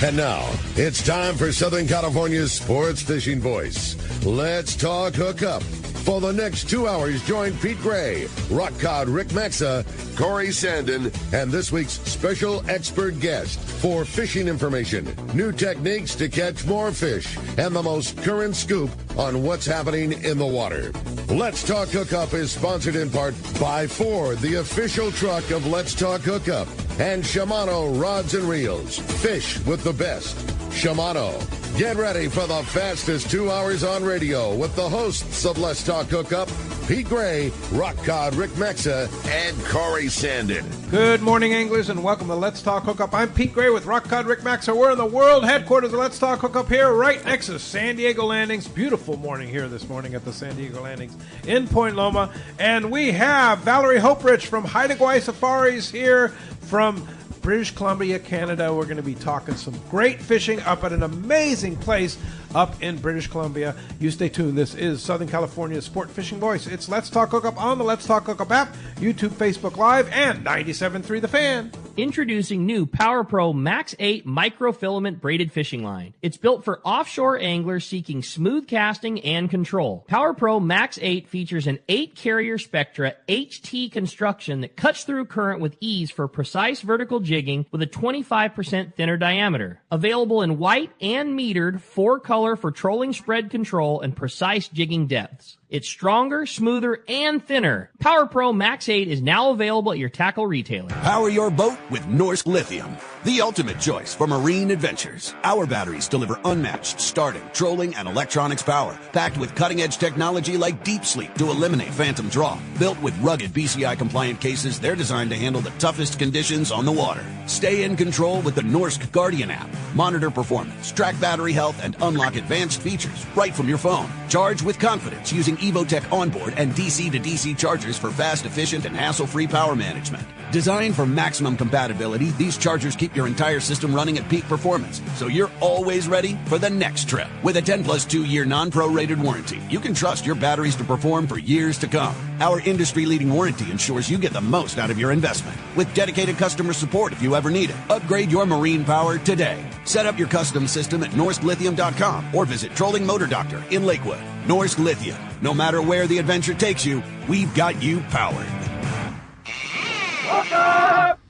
And now, it's time for Southern California's sports fishing voice. Let's talk hookup. For the next 2 hours, join Pete Gray, Rock Cod Rick Maxa, Corey Sandin, and this week's special expert guest for fishing information, new techniques to catch more fish, and the most current scoop on what's happening in the water. Let's Talk Hookup is sponsored in part by Ford, the official truck of Let's Talk Hookup, and Shimano Rods and Reels. Fish with the best. Shimano. Get ready for the fastest 2 hours on radio with the hosts of Let's Talk Hookup, Pete Gray, Rock Cod Rick Maxa, and Corey Sandin. Good morning, anglers, and welcome to Let's Talk Hookup. I'm Pete Gray with Rock Cod Rick Maxa. We're in the world headquarters of Let's Talk Hookup here, right next to San Diego Landings. Beautiful morning here this morning at the San Diego Landings in Point Loma. And we have Valerie Hoperich from Haida Gwaii Safaris here from British Columbia, Canada. We're going to be talking some great fishing up at an amazing place up in British Columbia. You stay tuned. This is Southern California's Sport Fishing Voice. It's Let's Talk Hookup on the Let's Talk Hookup app, YouTube, Facebook Live, and 97.3 The Fan. Introducing new Power Pro Max 8 microfilament braided fishing line. It's built for offshore anglers seeking smooth casting and control. Power Pro Max 8 features an 8-carrier Spectra HT construction that cuts through current with ease for precise vertical jigging with a 25% thinner diameter. Available in white and metered 4-color for trolling spread control and precise jigging depths. It's stronger, smoother, and thinner. Power Pro Max 8 is now available at your tackle retailer. Power your boat with Norsk Lithium, the ultimate choice for marine adventures. Our batteries deliver unmatched starting, trolling, and electronics power, packed with cutting-edge technology like Deep Sleep to eliminate phantom draw. Built with rugged BCI-compliant cases, they're designed to handle the toughest conditions on the water. Stay in control with the Norsk Guardian app. Monitor performance, track battery health, and unlock advanced features right from your phone. Charge with confidence using EvoTech onboard and DC-to-DC chargers for fast, efficient, and hassle-free power management. Designed for maximum compatibility, these chargers keep your entire system running at peak performance, so you're always ready for the next trip. With a 10-plus 2-year non-prorated warranty, you can trust your batteries to perform for years to come. Our industry-leading warranty ensures you get the most out of your investment. With dedicated customer support if you ever need it. Upgrade your marine power today. Set up your custom system at NorskLithium.com or visit Trolling Motor Doctor in Lakewood. Norsk Lithium. No matter where the adventure takes you, we've got you powered.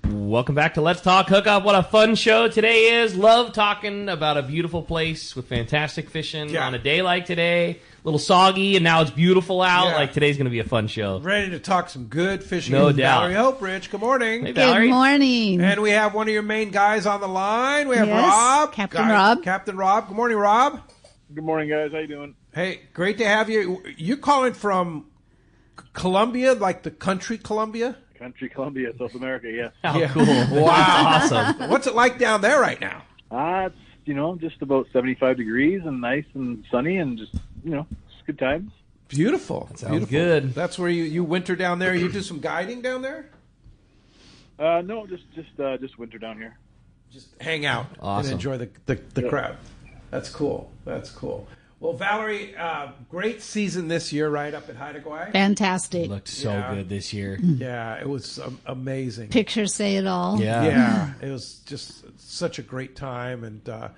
Welcome back to Let's Talk Hookup. What a fun show today is. Love talking about a beautiful place with fantastic fishing on a day like today. A little soggy, and now it's beautiful out. Yeah. Like, today's going to be a fun show. Ready to talk some good fishing No with doubt. Valerie Hoperich. Good morning. Hey, Valerie. Good morning. And we have one of your main guys on the line. We have Yes, Rob. Captain Rob. Captain Rob. Good morning, Rob. Good morning, guys. How you doing? Hey, great to have you. You're calling from Colombia, like the country Colombia? Country Columbia, South America, yes. Oh, cool. Wow. That's awesome. What's it like down there right now? It's, just about 75 degrees and nice and sunny and just, it's good times. Beautiful. Sounds Beautiful. good. That's where you winter down there. You do some guiding down there? No, just winter down here. Just hang out Awesome. and enjoy the crowd. That's cool. That's cool. Well, Valerie, great season this year, right, up at Haida Gwaii? Fantastic. Looked so good this year. Yeah, it was amazing. Pictures say it all. Yeah, it was just such a great time and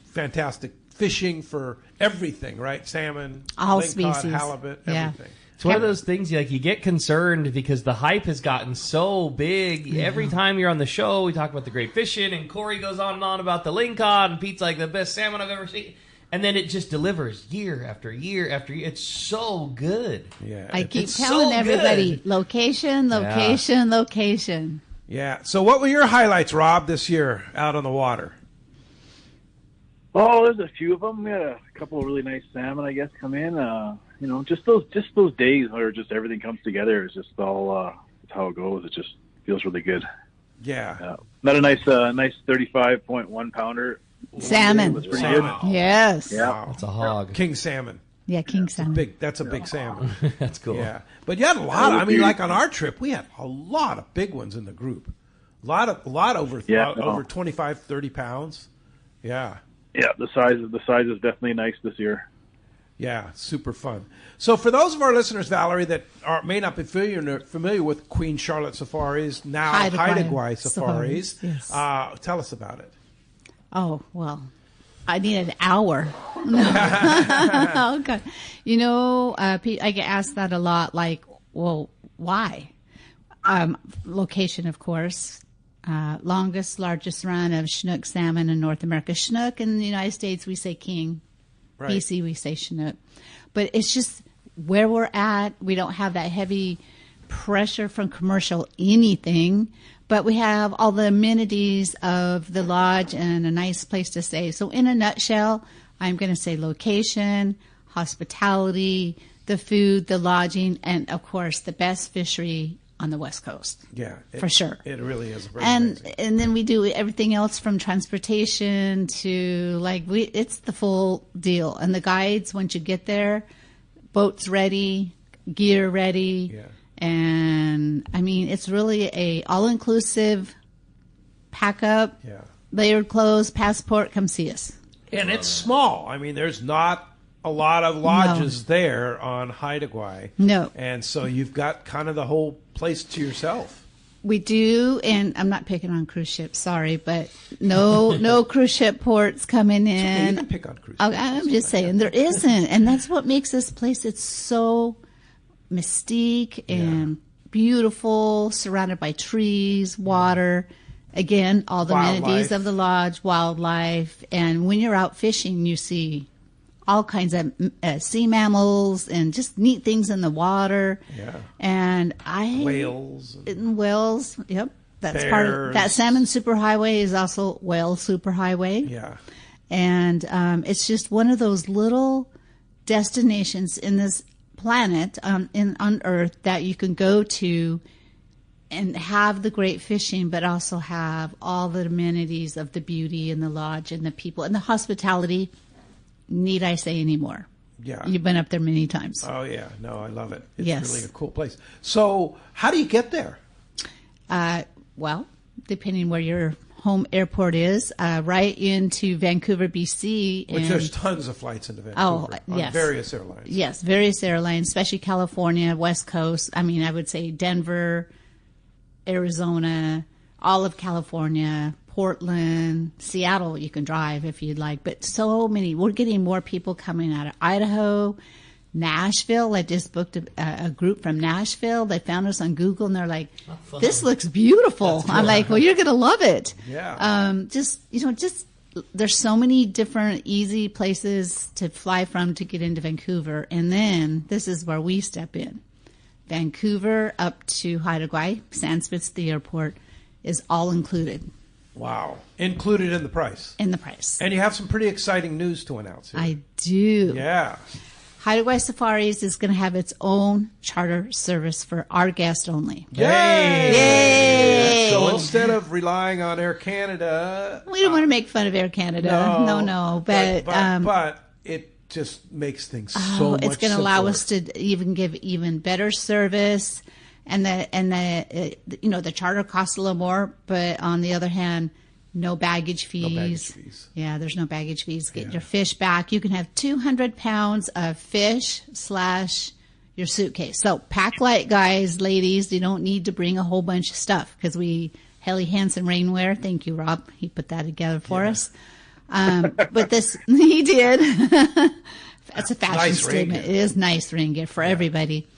fantastic fishing for everything, right? Salmon, All lingcod, species. halibut, Yeah. everything. It's one of those things you get concerned because the hype has gotten so big. Every time you're on the show, we talk about the great fishing, and Corey goes on and on about the lingcod, and Pete's like the best salmon I've ever seen. And then it just delivers year after year after year. It's so good. Yeah, I keep it's telling so everybody, good. location. Yeah. So what were your highlights, Rob, this year out on the water? Oh, there's a few of them. We had a couple of really nice salmon, I guess, come in. Just those days where just everything comes together. It's just all it's how it goes. It just feels really good. Yeah. Met a nice 35.1 pounder. Salmon. It was pretty Salmon. good. Yes. Yeah. Wow. It's a hog. King salmon. Yeah, king salmon. That's a big salmon. That's cool. Yeah. But you had a lot. I mean, like on our trip, we had a lot of big ones in the group. A lot over 25, 30 pounds. Yeah. Yeah, the size is definitely nice this year. Yeah, super fun. So for those of our listeners, Valerie, that may not be familiar with Queen Charlotte Safaris, now Haida Gwaii Safaris, Yes. Tell us about it. Oh, well, I need an hour. Oh, God. You know, Pete, I get asked that a lot, like, well, why? Location, of course. Longest, largest run of Chinook salmon in North America. Chinook in the United States, we say king. Right. BC, we say Chinook. But it's just where we're at. We don't have that heavy pressure from commercial anything, but we have all the amenities of the lodge and a nice place to stay. So in a nutshell, I'm going to say location, hospitality, the food, the lodging, and of course the best fishery on the West Coast. Yeah, for sure. It really is. And then we do everything else from transportation to it's the full deal. And the guides, once you get there, boats ready, gear ready. Yeah. And I mean, it's really a all-inclusive pack up, layered clothes, passport, come see us. And it's small. I mean, there's not a lot of lodges there on Haida Gwaii. No. And so you've got kind of the whole place to yourself. We do, and I'm not picking on cruise ships, sorry, but no cruise ship ports coming in. Okay, you can pick on cruise ships. I'm just saying, there isn't. And that's what makes this place, it's so mystique and beautiful, surrounded by trees, water. Again, all the amenities of the lodge, wildlife. And when you're out fishing, you see all kinds of sea mammals and just neat things in the water. Yeah. And whales. Whales, yep. That's bears. Part of that. Salmon Superhighway is also whale superhighway. Yeah. And it's just one of those little destinations in this planet on Earth that you can go to and have the great fishing, but also have all the amenities of the beauty and the lodge and the people and the hospitality. Need I say any more? Yeah. You've been up there many times. Oh, yeah. No, I love it. It's yes. really a cool place. So how do you get there? Well, depending where your home airport is, right into Vancouver, BC. Which there's tons of flights into Vancouver on various airlines. Yes, various airlines, especially California, West Coast. I mean, I would say Denver, Arizona, all of California, Portland, Seattle, you can drive if you'd like. But so many. We're getting more people coming out of Idaho, Nashville. I just booked a group from Nashville. They found us on Google, and they're like, this looks beautiful. I'm like, well, you're going to love it. Yeah. Just there's so many different easy places to fly from to get into Vancouver. And then this is where we step in. Vancouver up to Haida Gwaii, Sandspits, the airport, is all included. Wow. Included in the price. In the price. And you have some pretty exciting news to announce here. I do. Yeah. Haida Gwaii Safaris is going to have its own charter service for our guests only. Yay! Yay! So instead of relying on Air Canada... We don't want to make fun of Air Canada. No. But it just makes things so much simpler. It's going to allow us to even give even better service. And the charter costs a little more, but on the other hand, no baggage fees. No baggage fees. Yeah, there's no baggage fees. Get your fish back. You can have 200 pounds of fish / your suitcase. So pack light, guys, ladies. You don't need to bring a whole bunch of stuff because Helly Hansen rainwear. Thank you, Rob. He put that together for us. But he did. That's a fashion statement. It is nice rain gear for everybody.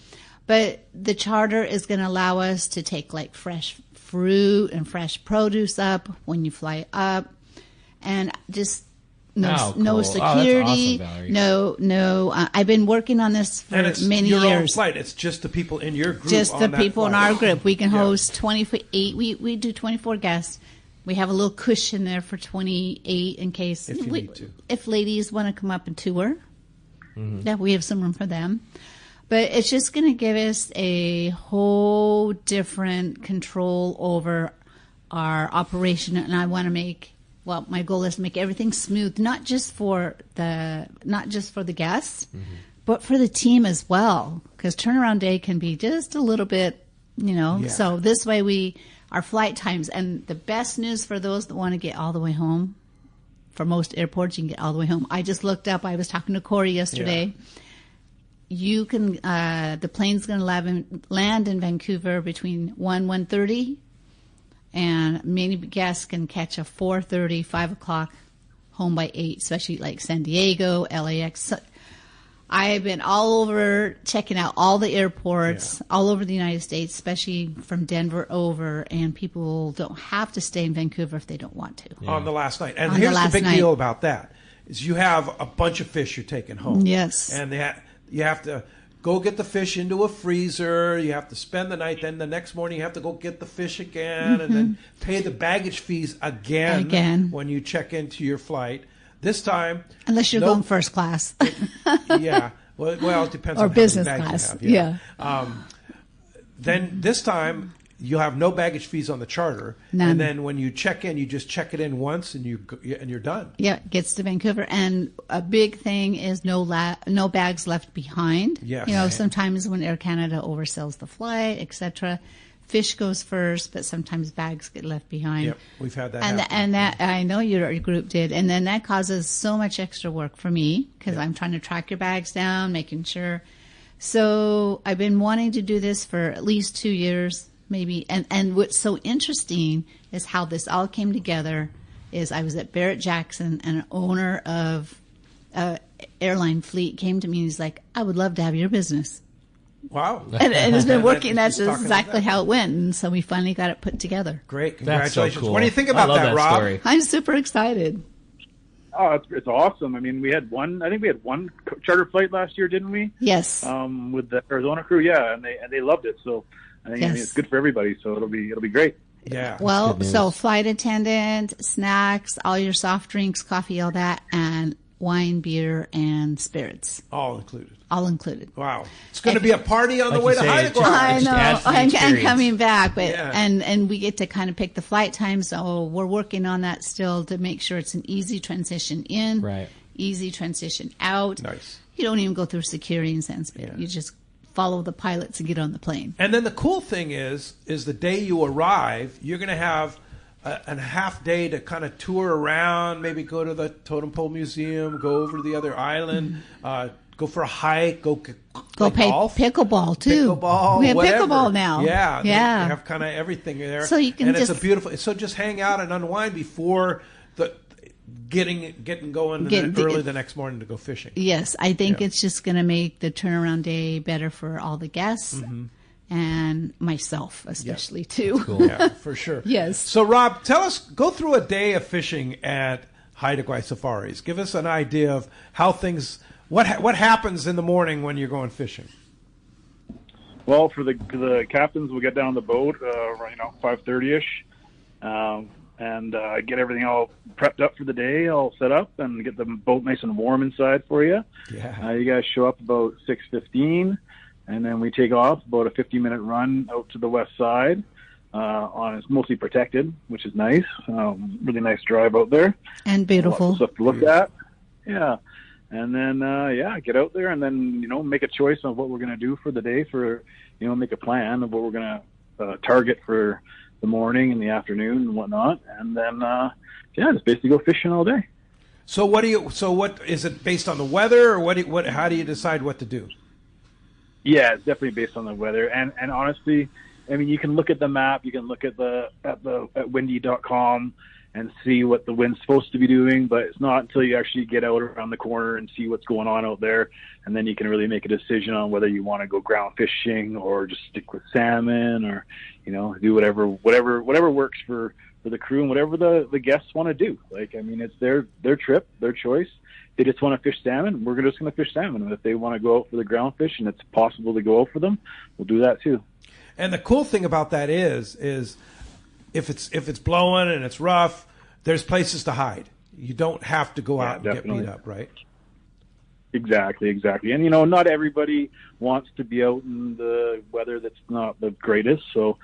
But the charter is going to allow us to take like fresh fruit and fresh produce up when you fly up, and just no security, no. I've been working on this for many years. Your own flight. It's just the people in your group. Just the people in our group. We can host 28. We do 24 guests. We have a little cushion there for 28 in case if ladies want to come up and tour. Mm-hmm. Yeah, we have some room for them. But it's just going to give us a whole different control over our operation. And I want to my goal is to make everything smooth, not just for the guests, but for the team as well. Because turnaround day can be just a little bit, So this way our flight times, and the best news for those that want to get all the way home, for most airports, you can get all the way home. I just looked up, I was talking to Corey yesterday. Yeah. You can, the plane's going to land in Vancouver between 1:30 And many guests can catch a 4:30, 5 o'clock home by 8, especially like San Diego, LAX. So I've been all over checking out all the airports all over the United States, especially from Denver over, and people don't have to stay in Vancouver if they don't want to. Yeah. On the last night. And on here's the big deal about that is you have a bunch of fish you're taking home. Yes. And you have to go get the fish into a freezer. You have to spend the night. Then the next morning you have to go get the fish again and then pay the baggage fees again when you check into your flight. This time, unless you're going first class, yeah. Well, it depends or on how business many bags class. you have. Yeah. Then this time you'll have no baggage fees on the charter, None. and then when you check in, you just check it in once, and you're done. Yeah, it gets to Vancouver, and a big thing is no bags left behind. Yes. You know, sometimes when Air Canada oversells the flight, etc. Fish goes first, but sometimes bags get left behind. Yep, we've had that and happen. And that I know your group did, and then that causes so much extra work for me because I'm trying to track your bags down, making sure. So I've been wanting to do this for at least 2 years, maybe. And what's so interesting is how this all came together. Is I was at Barrett Jackson, and an owner of airline fleet came to me and he's like, "I would love to have your business." Wow. And it's been working. That's exactly how it went. And so we finally got it put together. Great. Congratulations. So cool. What do you think about that, Rob? Story. I'm super excited. Oh, it's awesome. I mean, I think we had one charter flight last year, didn't we? Yes. With the Arizona crew, yeah, and they loved it. So I think it's good for everybody. So it'll be great. Yeah. Well, so flight attendant, snacks, all your soft drinks, coffee, all that, and wine, beer, and spirits. All included. All included. Wow. It's going to be a party on the way to Haida. I know. And coming back. But, Yeah. and we get to kind of pick the flight time. So we're working on that still to make sure it's an easy transition in, easy transition out. Nice. You don't even go through security in San Spirit. You just follow the pilots and get on the plane. And then the cool thing is the day you arrive, you're going to have a half day to kind of tour around, maybe go to the Totem Pole Museum, go over to the other island, go for a hike, go play golf. Pickleball too. Pickleball, we have whatever. pickleball now. Yeah, they have kind of everything there. So you can and it's a beautiful. So just hang out and unwind before the getting going early the next morning to go fishing. Yes, I think it's just going to make the turnaround day better for all the guests. And myself, especially, too. Cool. Yeah, for sure. Yes. So, Rob, go through a day of fishing at Haida Gwaii Safaris. Give us an idea of how things, what happens in the morning when you're going fishing. Well, for the captains, we'll get down the boat, 5:30ish, and get everything all prepped up for the day, all set up, and get the boat nice and warm inside for you. Yeah. You guys show up about 6:15. And then we take off about a 50-minute run out to the west side. It's mostly protected, which is nice. Really nice drive out there. And beautiful. Lots of stuff to look at. Yeah. And then, get out there and then, make a choice of what we're going to do for the day make a plan of what we're going to target for the morning and the afternoon and whatnot. And then, just basically go fishing all day. So what is it based on the weather or how do you decide what to do? Yeah, it's definitely based on the weather. And honestly, I mean, you can look at the map, you can look at at windy.com and see what the wind's supposed to be doing, but it's not until you actually get out around the corner and see what's going on out there, and then you can really make a decision on whether you want to go ground fishing or just stick with salmon or, do whatever works for the crew and whatever the guests want to do. Like, I mean, it's their trip, their choice. They just want to fish salmon, we're just going to fish salmon. And if they want to go out for the ground fish and it's possible to go out for them, we'll do that too. And the cool thing about that is if it's blowing and it's rough, there's places to hide. You don't have to go out and get beat up, right? Exactly. And, not everybody wants to be out in the weather that's not the greatest. So,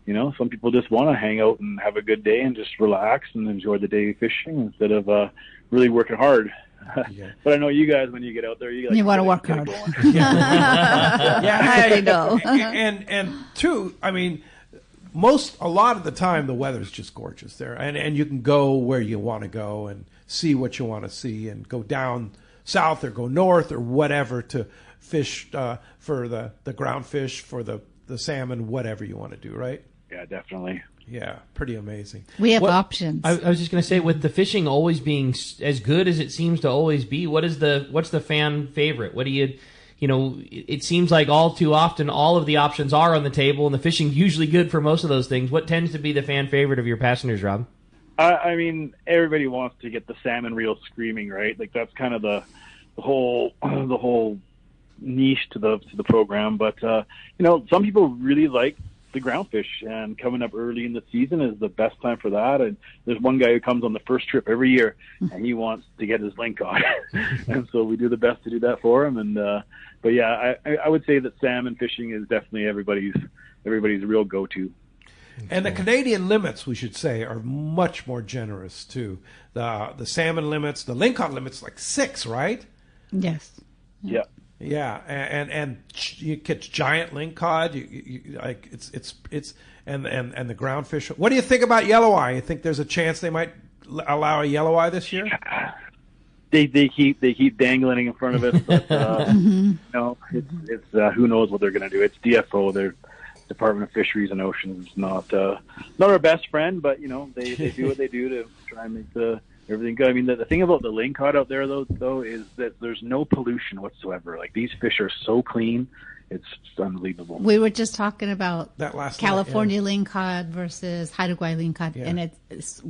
some people just want to hang out and have a good day and just relax and enjoy the day fishing instead of really working hard. Yeah. But I know you guys, when you get out there, you want to work hard. I know. And two, I mean, a lot of the time the weather's just gorgeous there, and you can go where you want to go and see what you want to see, and go down south or go north or whatever to fish for the ground fish, for the salmon, whatever you want to do, right? Yeah, definitely. Yeah, pretty amazing. We have options. I was just going to say, with the fishing always being as good as it seems to always be, what's the fan favorite? What do you it seems like all too often all of the options are on the table, and the fishing's usually good for most of those things. What tends to be the fan favorite of your passengers, Rob? I mean, everybody wants to get the salmon reel screaming, right? Like that's kind of the whole niche to the program. But some people really like the groundfish, and coming up early in the season is the best time for that. And there's one guy who comes on the first trip every year, and he wants to get his link on, and so we do the best to do that for him. And but yeah, I would say that salmon fishing is definitely everybody's real go-to. And the Canadian limits, we should say, are much more generous too. The salmon limits, the lingcod limits, like 6, right? Yes. Yeah. Yeah, and you catch giant lingcod. You like it's and the groundfish. What do you think about yellow eye? You think there's a chance they might allow a yellow eye this year? They keep dangling in front of us, but it's who knows what they're going to do. It's DFO, their Department of Fisheries and Oceans, not our best friend, but they do what they do to try and make everything good. I mean, the thing about the lingcod out there, though, is that there's no pollution whatsoever. Like, these fish are so clean, it's unbelievable. We were just talking about that last California lingcod versus Haida Gwaii lingcod, and it's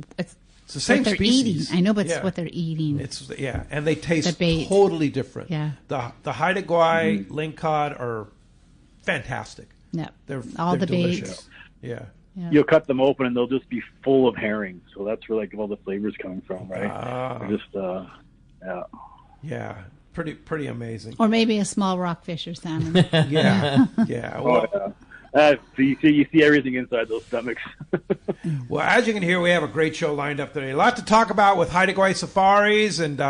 the same what they're species. eating. I know, but it's what they're eating. And they taste totally different. Yeah, the Haida Gwaii lingcod are fantastic. Yeah, they're delicious. Yeah. Yeah. You'll cut them open and they'll just be full of herring. So that's where all the flavors coming from, right? They're just yeah, pretty amazing. Or maybe a small rockfish or salmon. yeah. Well, so you see everything inside those stomachs. Well, as you can hear, we have a great show lined up today. A lot to talk about with Haida Gwaii Safaris and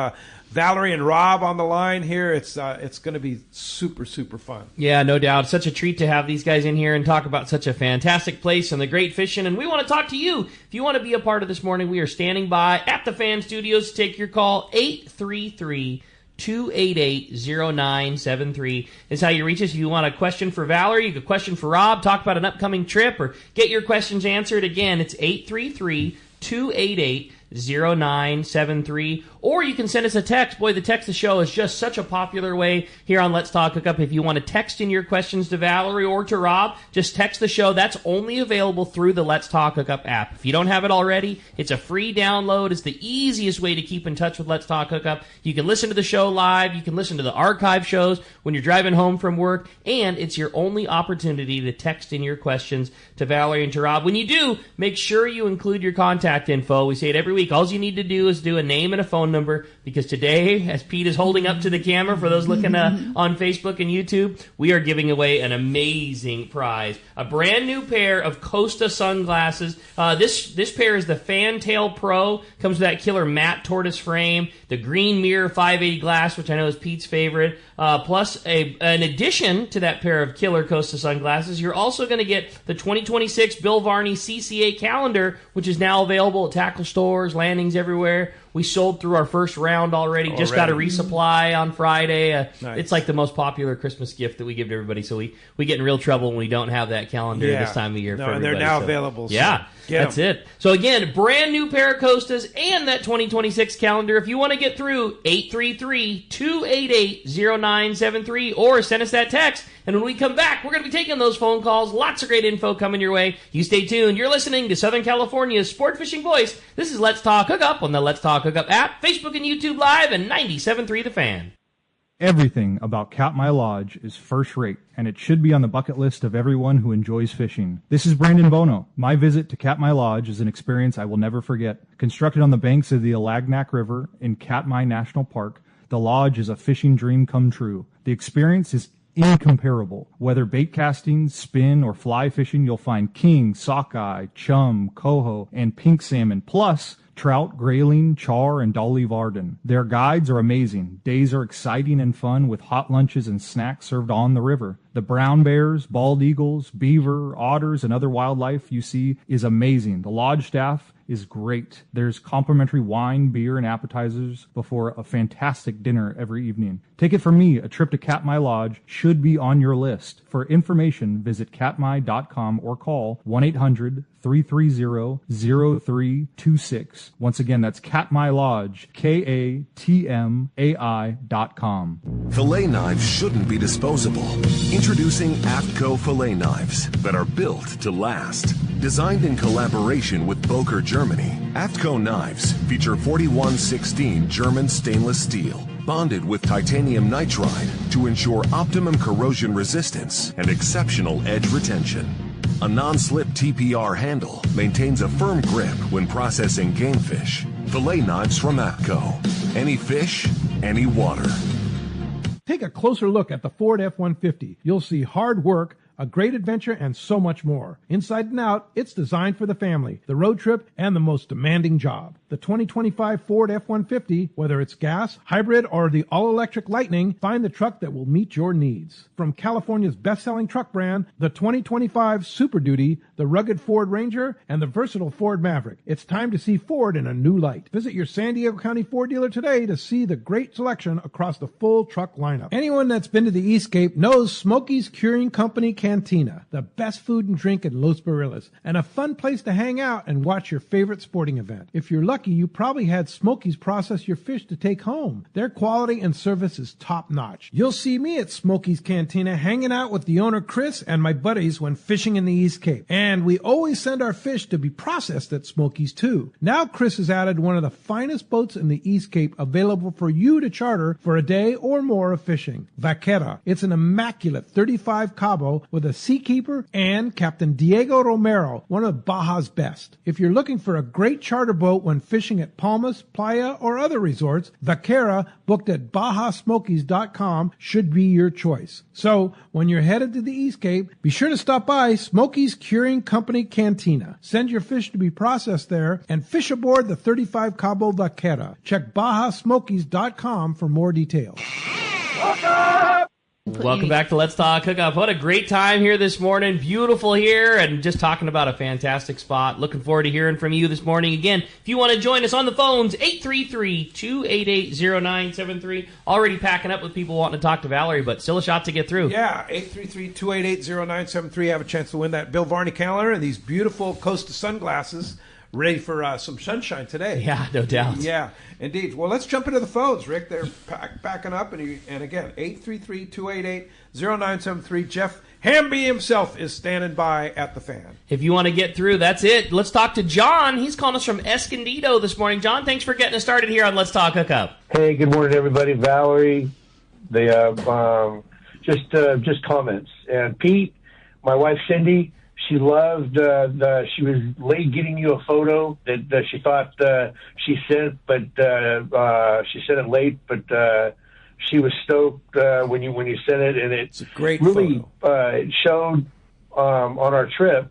Valerie and Rob on the line here. It's going to be super, super fun. Yeah, no doubt. Such a treat to have these guys in here and talk about such a fantastic place and the great fishing. And we want to talk to you. If you want to be a part of this morning, we are standing by at the Fan Studios to take your call. 833-288-0973 is how you reach us. If you want a question for Valerie, you have a question for Rob, talk about an upcoming trip, or get your questions answered. Again, it's 833-288-0973, or you can send us a text. Boy, the text to show is just such a popular way here on Let's Talk Hookup. If you want to text in your questions to Valerie or to Rob, just text the show. That's only available through the Let's Talk Hookup app. If you don't have it already, it's a free download. It's the easiest way to keep in touch with Let's Talk Hookup. You can listen to the show live. You can listen to the archive shows when you're driving home from work, and it's your only opportunity to text in your questions to Valerie and to Rob. When you do, make sure you include your contact info. We say it every week. All you need to do is do a name and a phone number, because today, as Pete is holding up to the camera for those looking on Facebook and YouTube, we are giving away an amazing prize. A brand new pair of Costa sunglasses. This pair is the Fantail Pro. Comes with that killer matte tortoise frame, the green mirror 580 glass, which I know is Pete's favorite, plus an addition to that pair of killer Costa sunglasses. You're also going to get the 2026 Bill Varney CCA calendar, which is now available at tackle stores, landings everywhere. We sold through our first round already. Just got a resupply on Friday. Nice. It's like the most popular Christmas gift that we give to everybody. So we get in real trouble when we don't have that calendar this time of year for everybody. And they're now available. Yeah, that's it. So again, brand new pair of Costas and that 2026 calendar. If you want to get through, 833-288-0973, or send us that text. And when we come back, we're going to be taking those phone calls. Lots of great info coming your way. You stay tuned. You're listening to Southern California's sport fishing voice. This is Let's Talk Hookup on the Let's Talk Hookup app, Facebook and YouTube Live, and 97.3 The Fan. Everything about Katmai Lodge is first rate, and it should be on the bucket list of everyone who enjoys fishing. This is Brandon Bono. My visit to Katmai Lodge is an experience I will never forget. Constructed on the banks of the Alagnak River in Katmai National Park, the lodge is a fishing dream come true. The experience is incomparable. Whether bait casting, spin, or fly fishing, you'll find king, sockeye, chum, coho, and pink salmon, plus trout, grayling, char, and dolly varden. Their guides are amazing. Days are exciting and fun with hot lunches and snacks served on the river. The brown bears, bald eagles, beaver, otters, and other wildlife you see is amazing. The lodge staff is great. There's complimentary wine, beer, and appetizers before a fantastic dinner every evening. Take it from me, a trip to Katmai Lodge should be on your list. For information, visit katmai.com or call 1-800 833-330-0326. Once again, that's Katmai Lodge, KATMAI.com. Fillet knives shouldn't be disposable. Introducing AFTCO fillet knives that are built to last. Designed in collaboration with Boker, Germany, AFTCO knives feature 4116 German stainless steel, bonded with titanium nitride to ensure optimum corrosion resistance and exceptional edge retention. A non-slip TPR handle maintains a firm grip when processing game fish. Fillet knives from AFTCO. Any fish, any water. Take a closer look at the Ford F-150. You'll see hard work, a great adventure, and so much more. Inside and out, it's designed for the family, the road trip, and the most demanding job. The 2025 Ford F-150, whether it's gas, hybrid, or the all-electric Lightning, find the truck that will meet your needs. From California's best-selling truck brand, the 2025 Super Duty, the rugged Ford Ranger, and the versatile Ford Maverick. It's time to see Ford in a new light. Visit your San Diego County Ford dealer today to see the great selection across the full truck lineup. Anyone that's been to the Eastcape knows Smokey's Curing Company Cantina, the best food and drink in Los Barillas, and a fun place to hang out and watch your favorite sporting event. If you're lucky, you probably had Smokey's process your fish to take home. Their quality and service is top-notch. You'll see me at Smokey's Cantina hanging out with the owner Chris and my buddies when fishing in the East Cape. And we always send our fish to be processed at Smokey's too. Now Chris has added one of the finest boats in the East Cape available for you to charter for a day or more of fishing. Vaquera. It's an immaculate 35 Cabo with a seakeeper and Captain Diego Romero, one of Baja's best. If you're looking for a great charter boat when fishing at Palmas, Playa, or other resorts, Vaquera, booked at BajaSmokies.com, should be your choice. So, when you're headed to the East Cape, be sure to stop by Smokey's Curing Company Cantina. Send your fish to be processed there and fish aboard the 35 Cabo Vaquera. Check BajaSmokies.com for more details. Welcome back to Let's Talk Hookup. What a great time here this morning. Beautiful here, and just talking about a fantastic spot. Looking forward to hearing from you this morning. Again, if you want to join us on the phones, 833-288-0973. Already packing up with people wanting to talk to Valerie, but still a shot to get through. Yeah, 833-288-0973. Have a chance to win that Bill Varney calendar and these beautiful Costa sunglasses. Ready for some sunshine today. Yeah, no doubt. Yeah, indeed. Well, let's jump into the phones, Rick. They're backing up. And again, 833-288-0973. Jeff Hamby himself is standing by at the fan. If you want to get through, that's it. Let's talk to John. He's calling us from Escondido this morning. John, thanks for getting us started here on Let's Talk Hookup. Hey, good morning, everybody. Valerie, just comments. And Pete, my wife Cindy, she loved she was late getting you a photo that she thought she sent, but she sent it late. But she was stoked when you sent it, and it's a great really photo. It showed on our trip,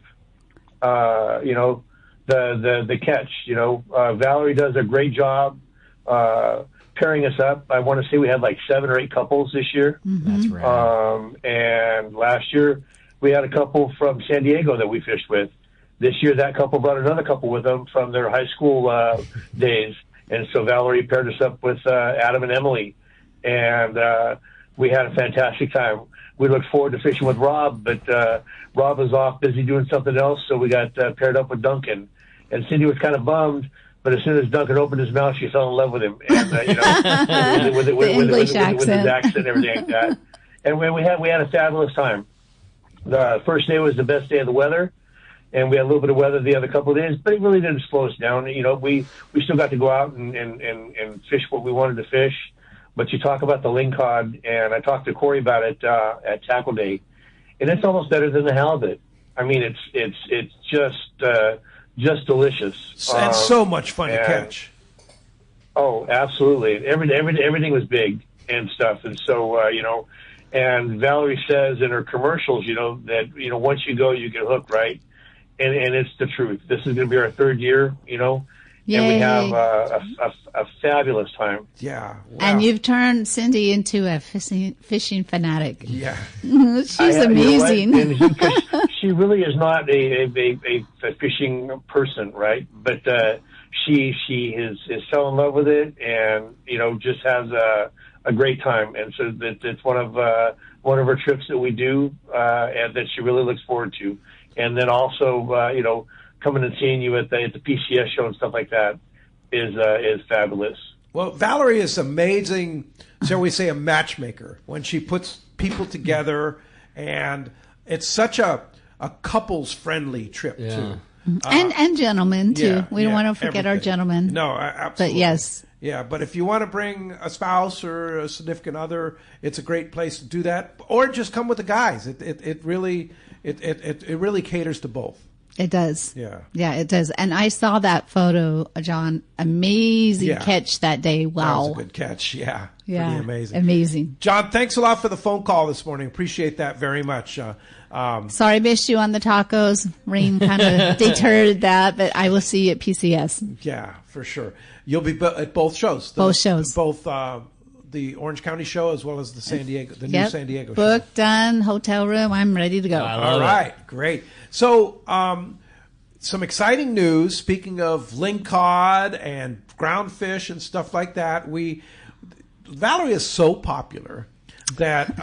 the catch. Valerie does a great job pairing us up. I want to say we had like 7 or 8 couples this year. Mm-hmm. That's right. And last year we had a couple from San Diego that we fished with. This year, that couple brought another couple with them from their high school days. And so Valerie paired us up with Adam and Emily. And we had a fantastic time. We look forward to fishing with Rob, but Rob was off busy doing something else, so we got paired up with Duncan. And Cindy was kind of bummed, but as soon as Duncan opened his mouth, she fell in love with him. And, with his accent and everything like that. And we had a fabulous time. The first day was the best day of the weather, and we had a little bit of weather the other couple of days, but it really didn't slow us down. We still got to go out and fish what we wanted to fish. But you talk about the lingcod, and I talked to Corey about it at Tackle Day, and it's almost better than the halibut. I mean, it's just delicious. And so much fun to catch. Oh, absolutely. Everything was big and stuff, and so And Valerie says in her commercials, that once you go, you get hooked, right? And it's the truth. This is going to be our 3rd year, Yay. and we have a fabulous time. Yeah, wow. And you've turned Cindy into a fishing fanatic. Yeah, she's amazing. She really is not a fishing person, right? But she is fell in love with it, and just has a great time, and so it's one of our trips that we do, and that she really looks forward to. And then also, coming and seeing you at the PCS show and stuff like that is fabulous. Well, Valerie is amazing, shall we say, a matchmaker when she puts people together, and it's such a couples-friendly trip, too. And gentlemen, too. Yeah, we don't want to forget our everything. gentlemen. No, absolutely. But yes. Yeah, but if you want to bring a spouse or a significant other, it's a great place to do that. Or just come with the guys. It really caters to both. It does. Yeah. Yeah, it does. And I saw that photo, John. Amazing Yeah. catch that day. Wow. That was a good catch. Yeah. Yeah. Pretty amazing. Amazing. John, thanks a lot for the phone call this morning. Appreciate that very much. Sorry I missed you on the tacos. Rain kind of deterred that, but I will see you at PCS. Yeah, for sure. You'll be at both shows. Both shows. Both the Orange County show as well as the San Diego, new San Diego show. Booked, done, hotel room. I'm ready to go. All right, great. So, some exciting news. Speaking of lingcod and groundfish and stuff like that, Valerie is so popular that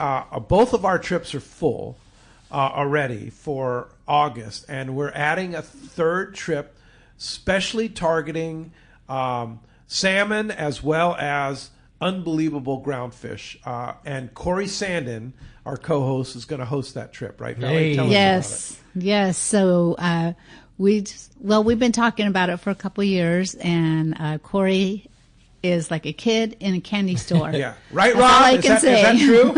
both of our trips are full already for August, and we're adding a third trip, specially targeting salmon as well as unbelievable groundfish. And Corey Sandin, our co-host, is going to host that trip, right, Valerie? Tell us about it. Yes. So we've been talking about it for a couple of years, and Corey is like a kid in a candy store. Yeah, right, That's Rob? all I can say. Is that true?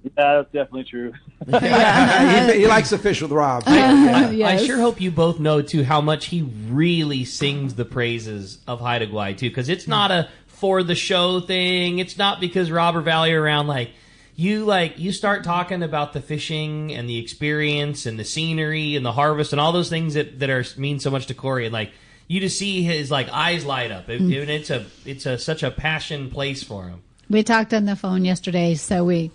Yeah, that's definitely true. He likes to fish with Rob. I sure hope you both know, too, how much he really sings the praises of Haida Gwaii, too, because it's not a for-the-show thing. It's not because Rob or Valerie are around. You start talking about the fishing and the experience and the scenery and the harvest and all those things that mean so much to Corey, and you just see his eyes light up. And it's such a passion place for him. We talked on the phone yesterday, so we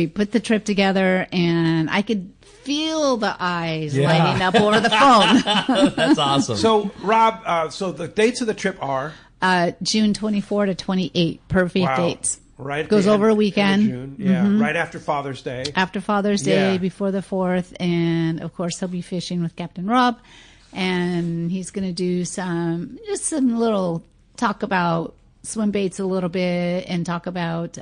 put the trip together, and I could feel the eyes lighting up over the phone. That's awesome. So, Rob, so the dates of the trip are? June 24 to 28. Perfect dates. Right. Goes over a weekend. June. Yeah, right after Father's Day. After Father's Day, before the 4th. And, of course, he'll be fishing with Captain Rob. And he's going to do some little talk about swim baits a little bit and talk about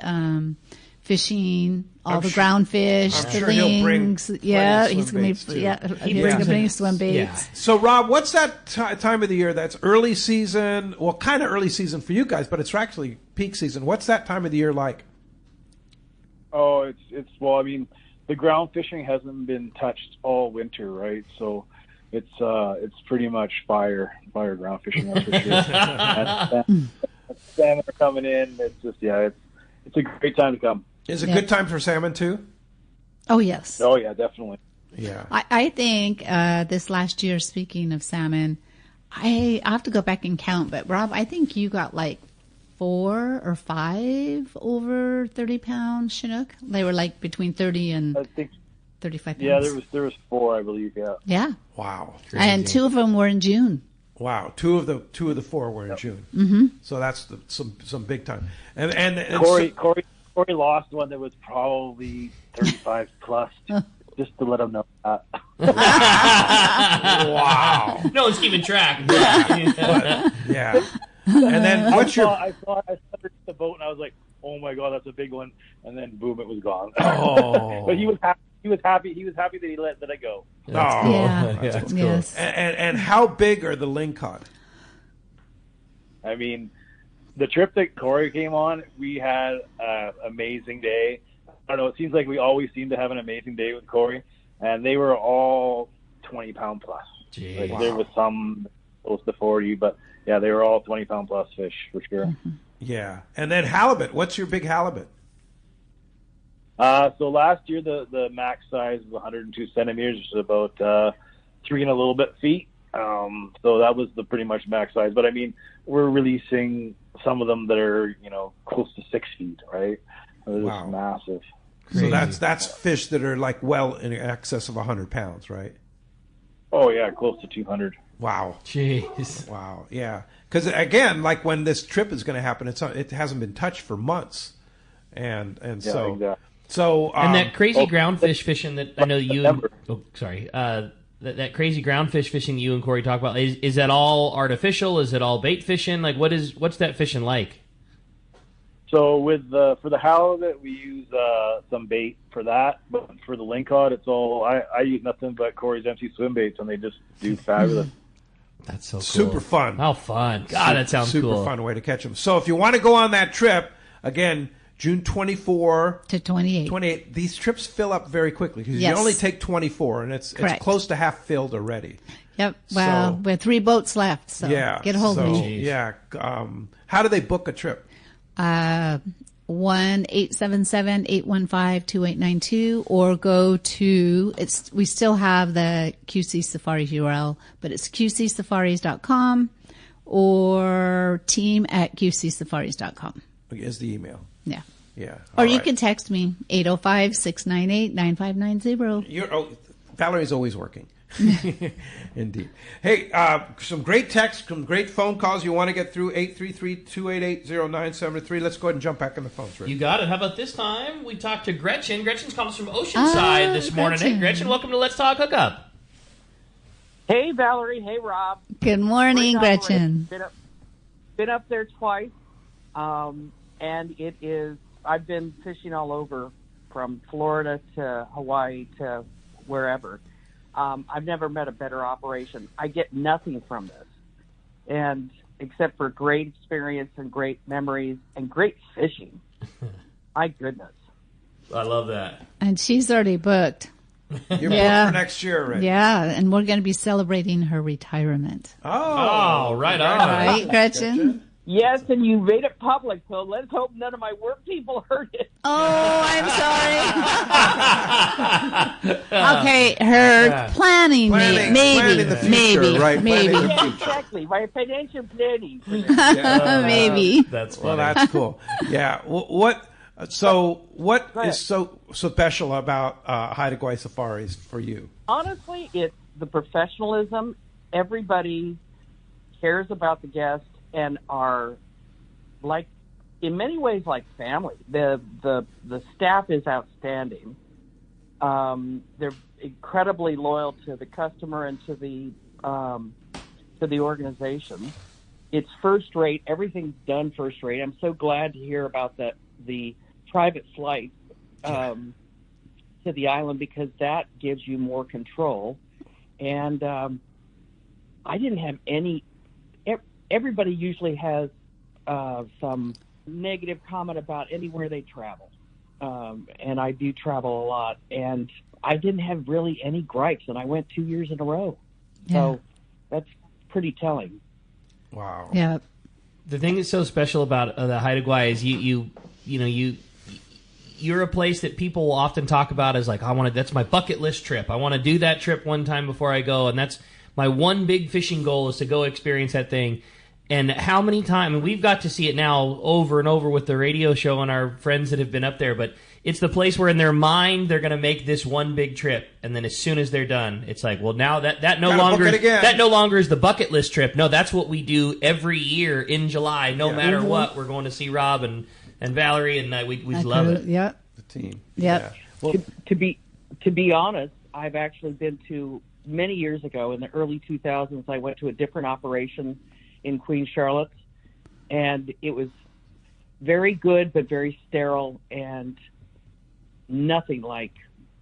fishing, the ground fish, the lings. He's going to bring swim baits. Yeah. So, Rob, what's that time of the year? That's early season. Well, kind of early season for you guys, but it's actually peak season. What's that time of the year like? Oh, I mean, the ground fishing hasn't been touched all winter, right? So it's pretty much fire ground fishing, that's for sure. and salmon are coming in. It's just it's a great time to come. Is it a good time for salmon too? Oh yes. Oh yeah, definitely. Yeah. I think this last year, speaking of salmon, I have to go back and count, but Rob, I think you got 4 or 5 over 30-pound Chinook. They were between 30 and 35 pounds. Yeah, there was 4, I believe. Yeah. Yeah. Wow. Crazy. And 2 of them were in June. Wow, 2 of the 4 were in June. Mm-hmm. So that's some big time. And Corey lost one that was probably 35 plus. Just to let him know that. Wow. No one's keeping track. Yeah. And then I saw the boat and I was like, oh my God, that's a big one. And then boom, it was gone. Oh. But he was happy. He was happy that he let it go. That's cool. Yes. And how big are the lingcod? I mean, the trip that Corey came on, we had an amazing day. I don't know. It seems like we always seem to have an amazing day with Corey, and they were all 20-pound plus. There was some close to 40, but yeah, they were all 20-pound plus fish for sure. Mm-hmm. Yeah, and then halibut. What's your big halibut? So last year the max size was 102 centimeters, which is about 3 and a little bit feet. So that was the pretty much max size. But I mean, we're releasing some of them that are close to 6 feet, right? They're just massive. So that's fish that are well in excess of 100 pounds, right? Oh yeah, close to 200. Wow. Jeez. Wow. Yeah. Because again, when this trip is going to happen, it hasn't been touched for months, and so exactly. So and that crazy groundfish fishing that I know you. Oh, sorry. that crazy groundfish fishing you and Corey talk about, is that all artificial? Is it all bait fishing? Like, what's that fishing like? So for the halibut, we use some bait for that, but for the lingcod, it's all I use nothing but Corey's empty swim baits, and they just do fabulous. That's so cool. Super fun. How fun. God, that sounds super cool. Super fun way to catch them. So if you want to go on that trip, again, June 24 to 28. These trips fill up very quickly because you only take 24, and it's close to half filled already. Yep. Well, we have 3 boats left, so get a hold of me. Yeah. How do they book a trip? 1-877-815-2892 or go to we still have the QC Safaris URL, but it's qcsafaris.com or team@qcsafaris.com is the email. Yeah. Yeah. Or you can text me 805-698-9590. Valerie's always working. Indeed. Hey, some great texts, some great phone calls you want to get through, 833-288-0973. Let's go ahead and jump back in the phones, Rick. You got it. How about this time? We talked to Gretchen. Gretchen's calling us from Oceanside this morning. Hey, Gretchen, welcome to Let's Talk Hookup. Hey, Valerie. Hey, Rob. Good morning, Gretchen. Been up there twice, and it is, I've been fishing all over from Florida to Hawaii to wherever. I've never met a better operation. I get nothing from this, and except for great experience and great memories and great fishing. My goodness. I love that. And she's already booked. You're booked for next year already. Yeah, and we're going to be celebrating her retirement. Oh, right on. Right, Gretchen? Yes, and you made it public, so let's hope none of my work people heard it. Oh, I'm sorry. Okay, her planning maybe. Right, maybe. Yeah, exactly. My financial planning. Maybe. That's funny. Well, that's cool. Yeah. What is so special about Haida Gwaii Safaris for you? Honestly, it's the professionalism. Everybody cares about the guest and are like, in many ways, like family. The staff is outstanding. They're incredibly loyal to the customer and to the organization. It's first rate. Everything's done first rate. I'm so glad to hear about the private flight to the island, because that gives you more control. And I didn't have any. Everybody usually has some negative comment about anywhere they travel. And I do travel a lot. And I didn't have really any gripes, and I went 2 years in a row. Yeah. So that's pretty telling. Wow. Yeah. The thing that's so special about the Haida Gwaii is you're a place that people will often talk about as like, that's my bucket list trip. I want to do that trip one time before I go, and that's my one big fishing goal is to go experience that thing. And how many times, and we've got to see it now over and over with the radio show and our friends that have been up there, but it's the place where in their mind they're going to make this one big trip, and then as soon as they're done, it's like, well, now that no longer is the bucket list trip. No, that's what we do every year in July. No matter what, we're going to see Rob and Valerie, and we love it. Yeah, the team. Yeah. Well, to be honest, I've actually been to many years ago in the early 2000s. I went to a different operation in Queen Charlotte, and it was very good but very sterile and nothing like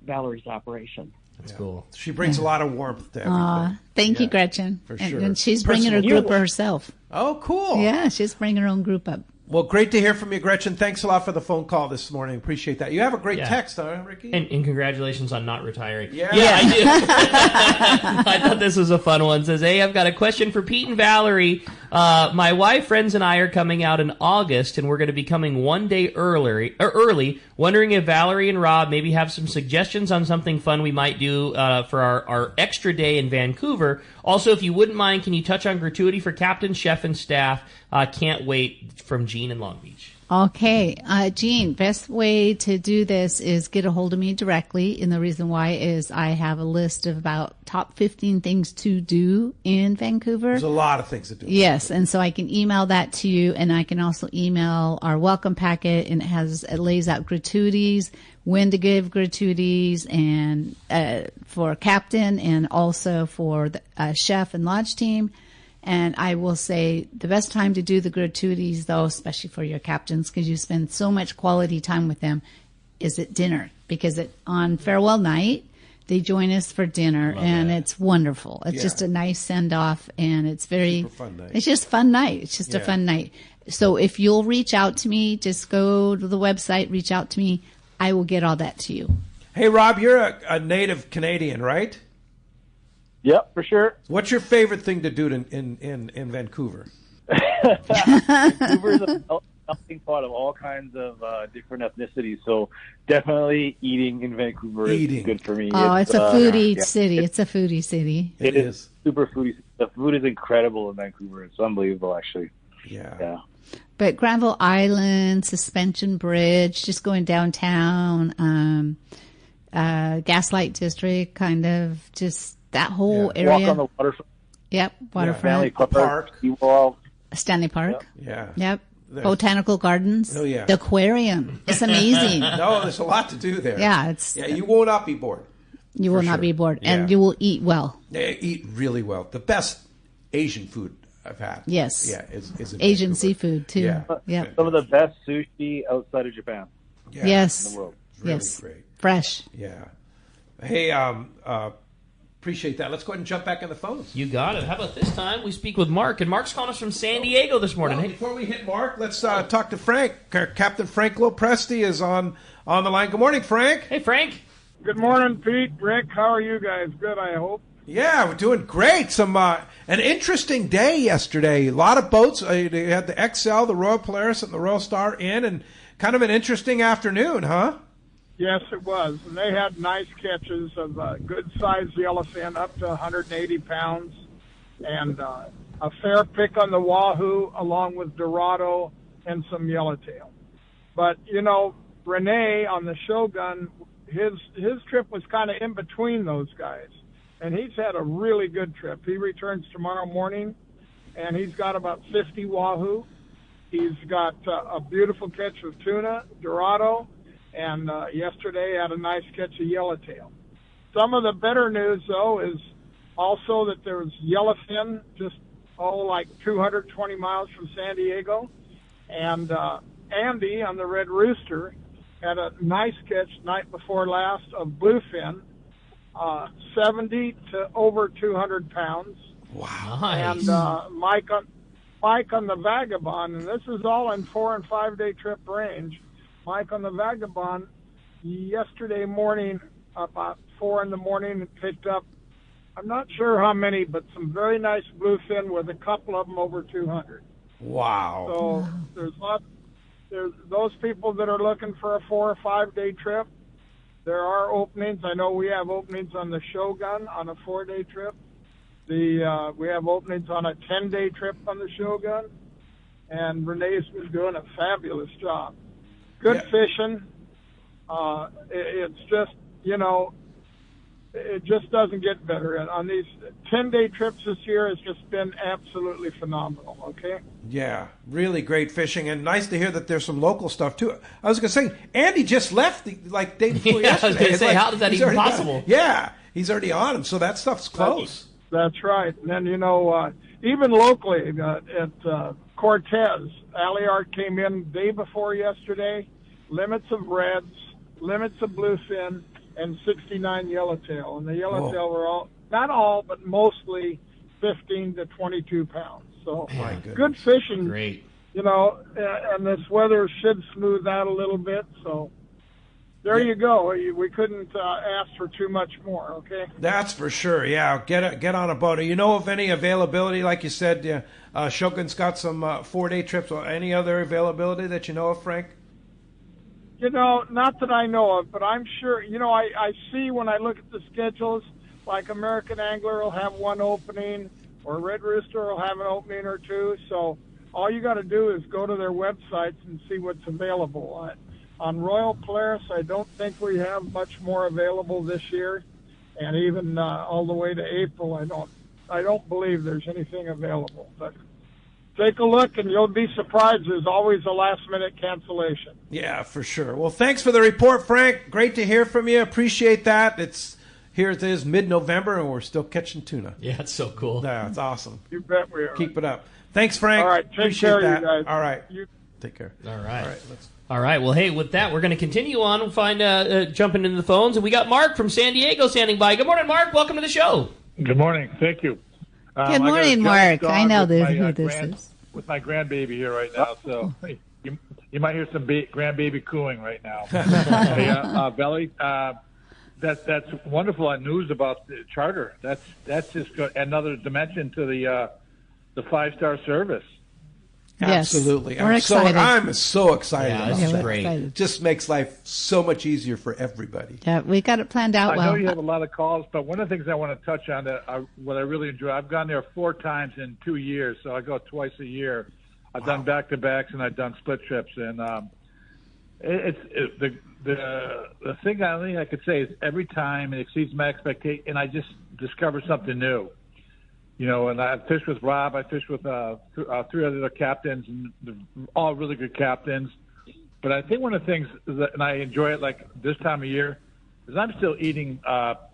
Valerie's operation. That's cool. She brings a lot of warmth to everything. Thank you, Gretchen. For sure. And she's bringing her group herself. Oh, cool. Yeah, she's bringing her own group up. Well, great to hear from you, Gretchen. Thanks a lot for the phone call this morning. Appreciate that. You have a great text, huh, Ricky? And congratulations on not retiring. Yeah, I do. I thought this was a fun one. It says, hey, I've got a question for Pete and Valerie. My wife, friends, and I are coming out in August, and we're going to be coming one day early, wondering if Valerie and Rob maybe have some suggestions on something fun we might do for our extra day in Vancouver. Also, if you wouldn't mind, can you touch on gratuity for captain, chef, and staff? Can't wait, from Gene in Long Beach. Okay, Jean, best way to do this is get a hold of me directly. And the reason why is I have a list of about top 15 things to do in Vancouver. There's a lot of things to do. Yes, and so I can email that to you, and I can also email our welcome packet, and it lays out gratuities, when to give gratuities, and for captain, and also for the chef and lodge team. And I will say the best time to do the gratuities, though, especially for your captains, because you spend so much quality time with them, is at dinner. Because on farewell night, they join us for dinner, and it's wonderful. It's just a nice send-off, and it's Super fun night. It's just fun night. It's just a fun night. So if you'll reach out to me, just go to the website, reach out to me. I will get all that to you. Hey, Rob, you're a native Canadian, right? Yep, for sure. What's your favorite thing to do in Vancouver? Vancouver is a melting pot of all kinds of different ethnicities, so definitely eating in Vancouver is good for me. Oh, it's a foodie city. It's a foodie city. It is super foodie. The food is incredible in Vancouver. It's unbelievable, actually. Yeah. But Granville Island, Suspension Bridge, just going downtown, Gaslight District, kind of just that whole area. Walk on the waterfront. Yep, waterfront. Stanley Park. Stanley Park. Yep. Botanical Gardens. Oh, yeah. The aquarium. It's amazing. No, there's a lot to do there. Yeah, you will not be bored. You will not be bored, and you will eat well. They eat really well. The best Asian food I've had. Yes. Yeah, is in Asian Vancouver. seafood too. Yeah. Some of the best sushi outside of Japan. Yeah. Yes. In the world. Really great. Fresh. Yeah. Hey, appreciate that. Let's go ahead and jump back on the phones. You got it. How about this time we speak with Mark, and Mark's calling us from San Diego this morning. Well, before we hit Mark, let's talk to Frank. Captain Frank Lopresti is on the line. Good morning, Frank. Hey, Frank. Good morning, Pete, Rick. How are you guys? Good, I hope. Yeah, we're doing great. An interesting day yesterday. A lot of boats. You had the XL, the Royal Polaris, and the Royal Star in, and kind of an interesting afternoon, huh? Yes, it was. And they had nice catches of good-sized yellowfin up to 180 pounds, and a fair pick on the wahoo, along with Dorado and some yellowtail. But, Renee on the Shogun, his trip was kind of in between those guys. And he's had a really good trip. He returns tomorrow morning, and he's got about 50 wahoo. He's got a beautiful catch of tuna, Dorado, and yesterday had a nice catch of yellowtail. Some of the better news, though, is also that there was yellowfin just, like 220 miles from San Diego. And Andy on the Red Rooster had a nice catch night before last of bluefin, 70 to over 200 pounds. Wow. Nice. And Mike on the Vagabond, and this is all in 4 and 5 day trip range. Mike on the Vagabond yesterday morning, about 4 in the morning, picked up, I'm not sure how many, but some very nice bluefin with a couple of them over 200. Wow. So there's those people that are looking for a 4 or 5 day trip. There are openings. I know we have openings on the Shogun on a 4-day trip. We have openings on a 10-day trip on the Shogun. And Renee's been doing a fabulous job. Good fishing. It's just, it just doesn't get better. And on these 10-day trips this year, it's just been absolutely phenomenal, okay? Yeah, really great fishing, and nice to hear that there's some local stuff, too. I was going to say, Andy just left, day before yesterday. I was going to say, how is that even possible? Yeah, he's already on, so that stuff's close. That's right. And then, even locally at Cortez, Alliart came in day before yesterday, limits of reds, limits of bluefin, and 69 yellowtail. And the yellowtail were all, not all, but mostly 15 to 22 pounds. So good fishing. Great. And this weather should smooth out a little bit. So there you go. We couldn't ask for too much more, okay? That's for sure, yeah. Get on a boat. Do you know of any availability? Like you said, Shogun's got some 4-day trips. Or any other availability that you know of, Frank? Not that I know of, but I'm sure, I see when I look at the schedules, like American Angler will have one opening, or Red Rooster will have an opening or two. So all you got to do is go to their websites and see what's available. On Royal Polaris, I don't think we have much more available this year, and even all the way to April, I don't believe there's anything available. But take a look, and you'll be surprised. There's always a last-minute cancellation. Yeah, for sure. Well, thanks for the report, Frank. Great to hear from you. Appreciate that. Here it is, mid-November, and we're still catching tuna. Yeah, it's so cool. Yeah, it's awesome. You bet we are. Keep it up. Thanks, Frank. All right, take Appreciate care, that. you guys. All right. Take care. All right. All right. All right. Well, hey, with that, we're going to continue on and find jumping into the phones, and we got Mark from San Diego standing by. Good morning, Mark. Welcome to the show. Good morning. Thank you. Good morning, Mark. I know who this is. With my grandbaby here right now, so you might hear some grandbaby cooing right now. Hey, Valerie, that's wonderful news about the charter. That's just another dimension to the 5-star service. Yes, absolutely. We're excited. I'm so excited. Yeah, about this is that. great. It just makes life so much easier for everybody. Yeah, we got it planned out well. I know you have a lot of calls, but one of the things I want to touch on what I really enjoy, I've gone there 4 times in 2 years, so I go twice a year. I've done back-to-backs and I've done split trips, and the thing I could say is every time it exceeds my expectation, and I just discover something new. You know, and I fished with Rob. I fished with 3 other captains, and they're all really good captains. But I think one of the things that, and I enjoy it like this time of year, is I'm still eating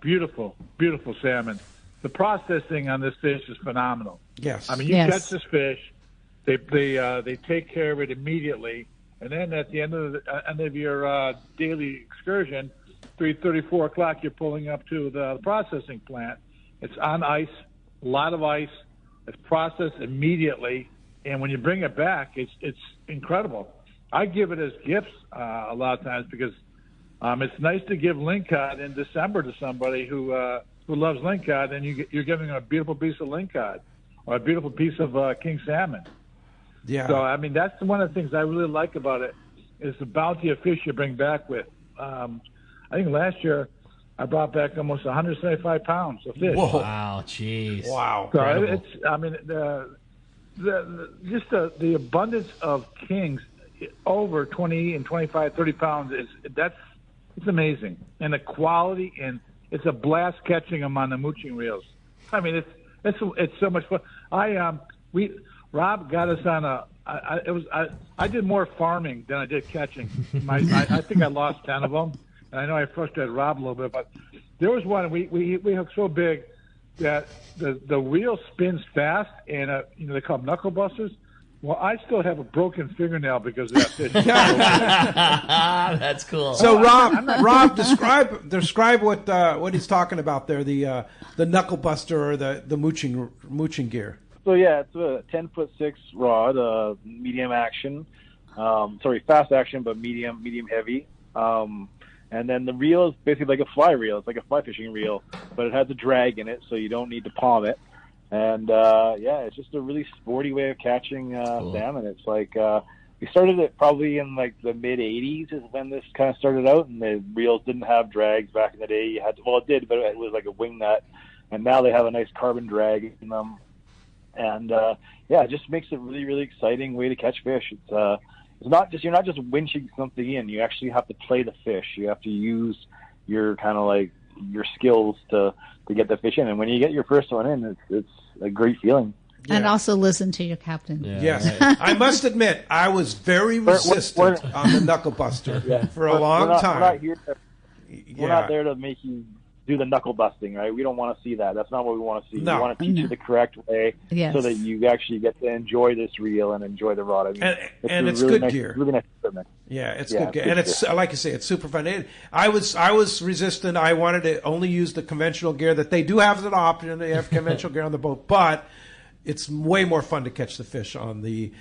beautiful, beautiful salmon. The processing on this fish is phenomenal. Yes. I mean, you catch this fish, they take care of it immediately, and then at the end of your daily excursion, 3:30, 4 o'clock, you're pulling up to the processing plant. It's on ice. A lot of ice. It's processed immediately, and when you bring it back, it's incredible. I give it as gifts a lot of times because it's nice to give lingcod in December to somebody who loves lingcod, and you're giving them a beautiful piece of lingcod or a beautiful piece of king salmon. Yeah. So I mean, that's one of the things I really like about it is the bounty of fish you bring back with. I think last year I brought back almost 175 pounds of fish. Whoa. Wow, jeez. Wow. So the abundance of kings over 20 and 25, 30 pounds it's amazing. And the quality, and it's a blast catching them on the mooching reels. I mean, it's so much fun. Rob got us on I did more farming than I did catching. I think I lost 10 of them. And I know I frustrated Rob a little bit, but there was one we hooked so big that the reel spins fast, and they call them knuckle busters. Well, I still have a broken fingernail because of that fish. That's cool. So Rob, describe what he's talking about there, the knuckle buster or the mooching gear. So yeah, it's a 10'6" rod, medium action. Fast action, but medium heavy. And then the reel is basically like a fly reel. It's like a fly fishing reel, but it has a drag in it, so you don't need to palm it. And it's just a really sporty way of catching salmon. It's like we started it probably in like the mid '80s is when this kind of started out, and the reels didn't have drags back in the day. It did, but it was like a wing nut, and now they have a nice carbon drag in them. And it just makes it a really, really exciting way to catch fish. It's not just, you're not just winching something in. You actually have to play the fish. You have to use your kind of like your skills to get the fish in. And when you get your first one in, it's a great feeling. Yeah. And also listen to your captain. Yeah, yes. Right. I must admit, I was very resistant on the knuckle buster for a long time. We're not there to make you do the knuckle busting, right? We don't want to see that. That's not what we want to see. No. We want to teach you the correct way so that you actually get to enjoy this reel and enjoy the rod. I mean, it's really good gear. Really nice equipment. Yeah, it's good gear. And it's, like you say, it's super fun. I was resistant. I wanted to only use the conventional gear that they do have as an option. They have conventional gear on the boat, but it's way more fun to catch the fish on the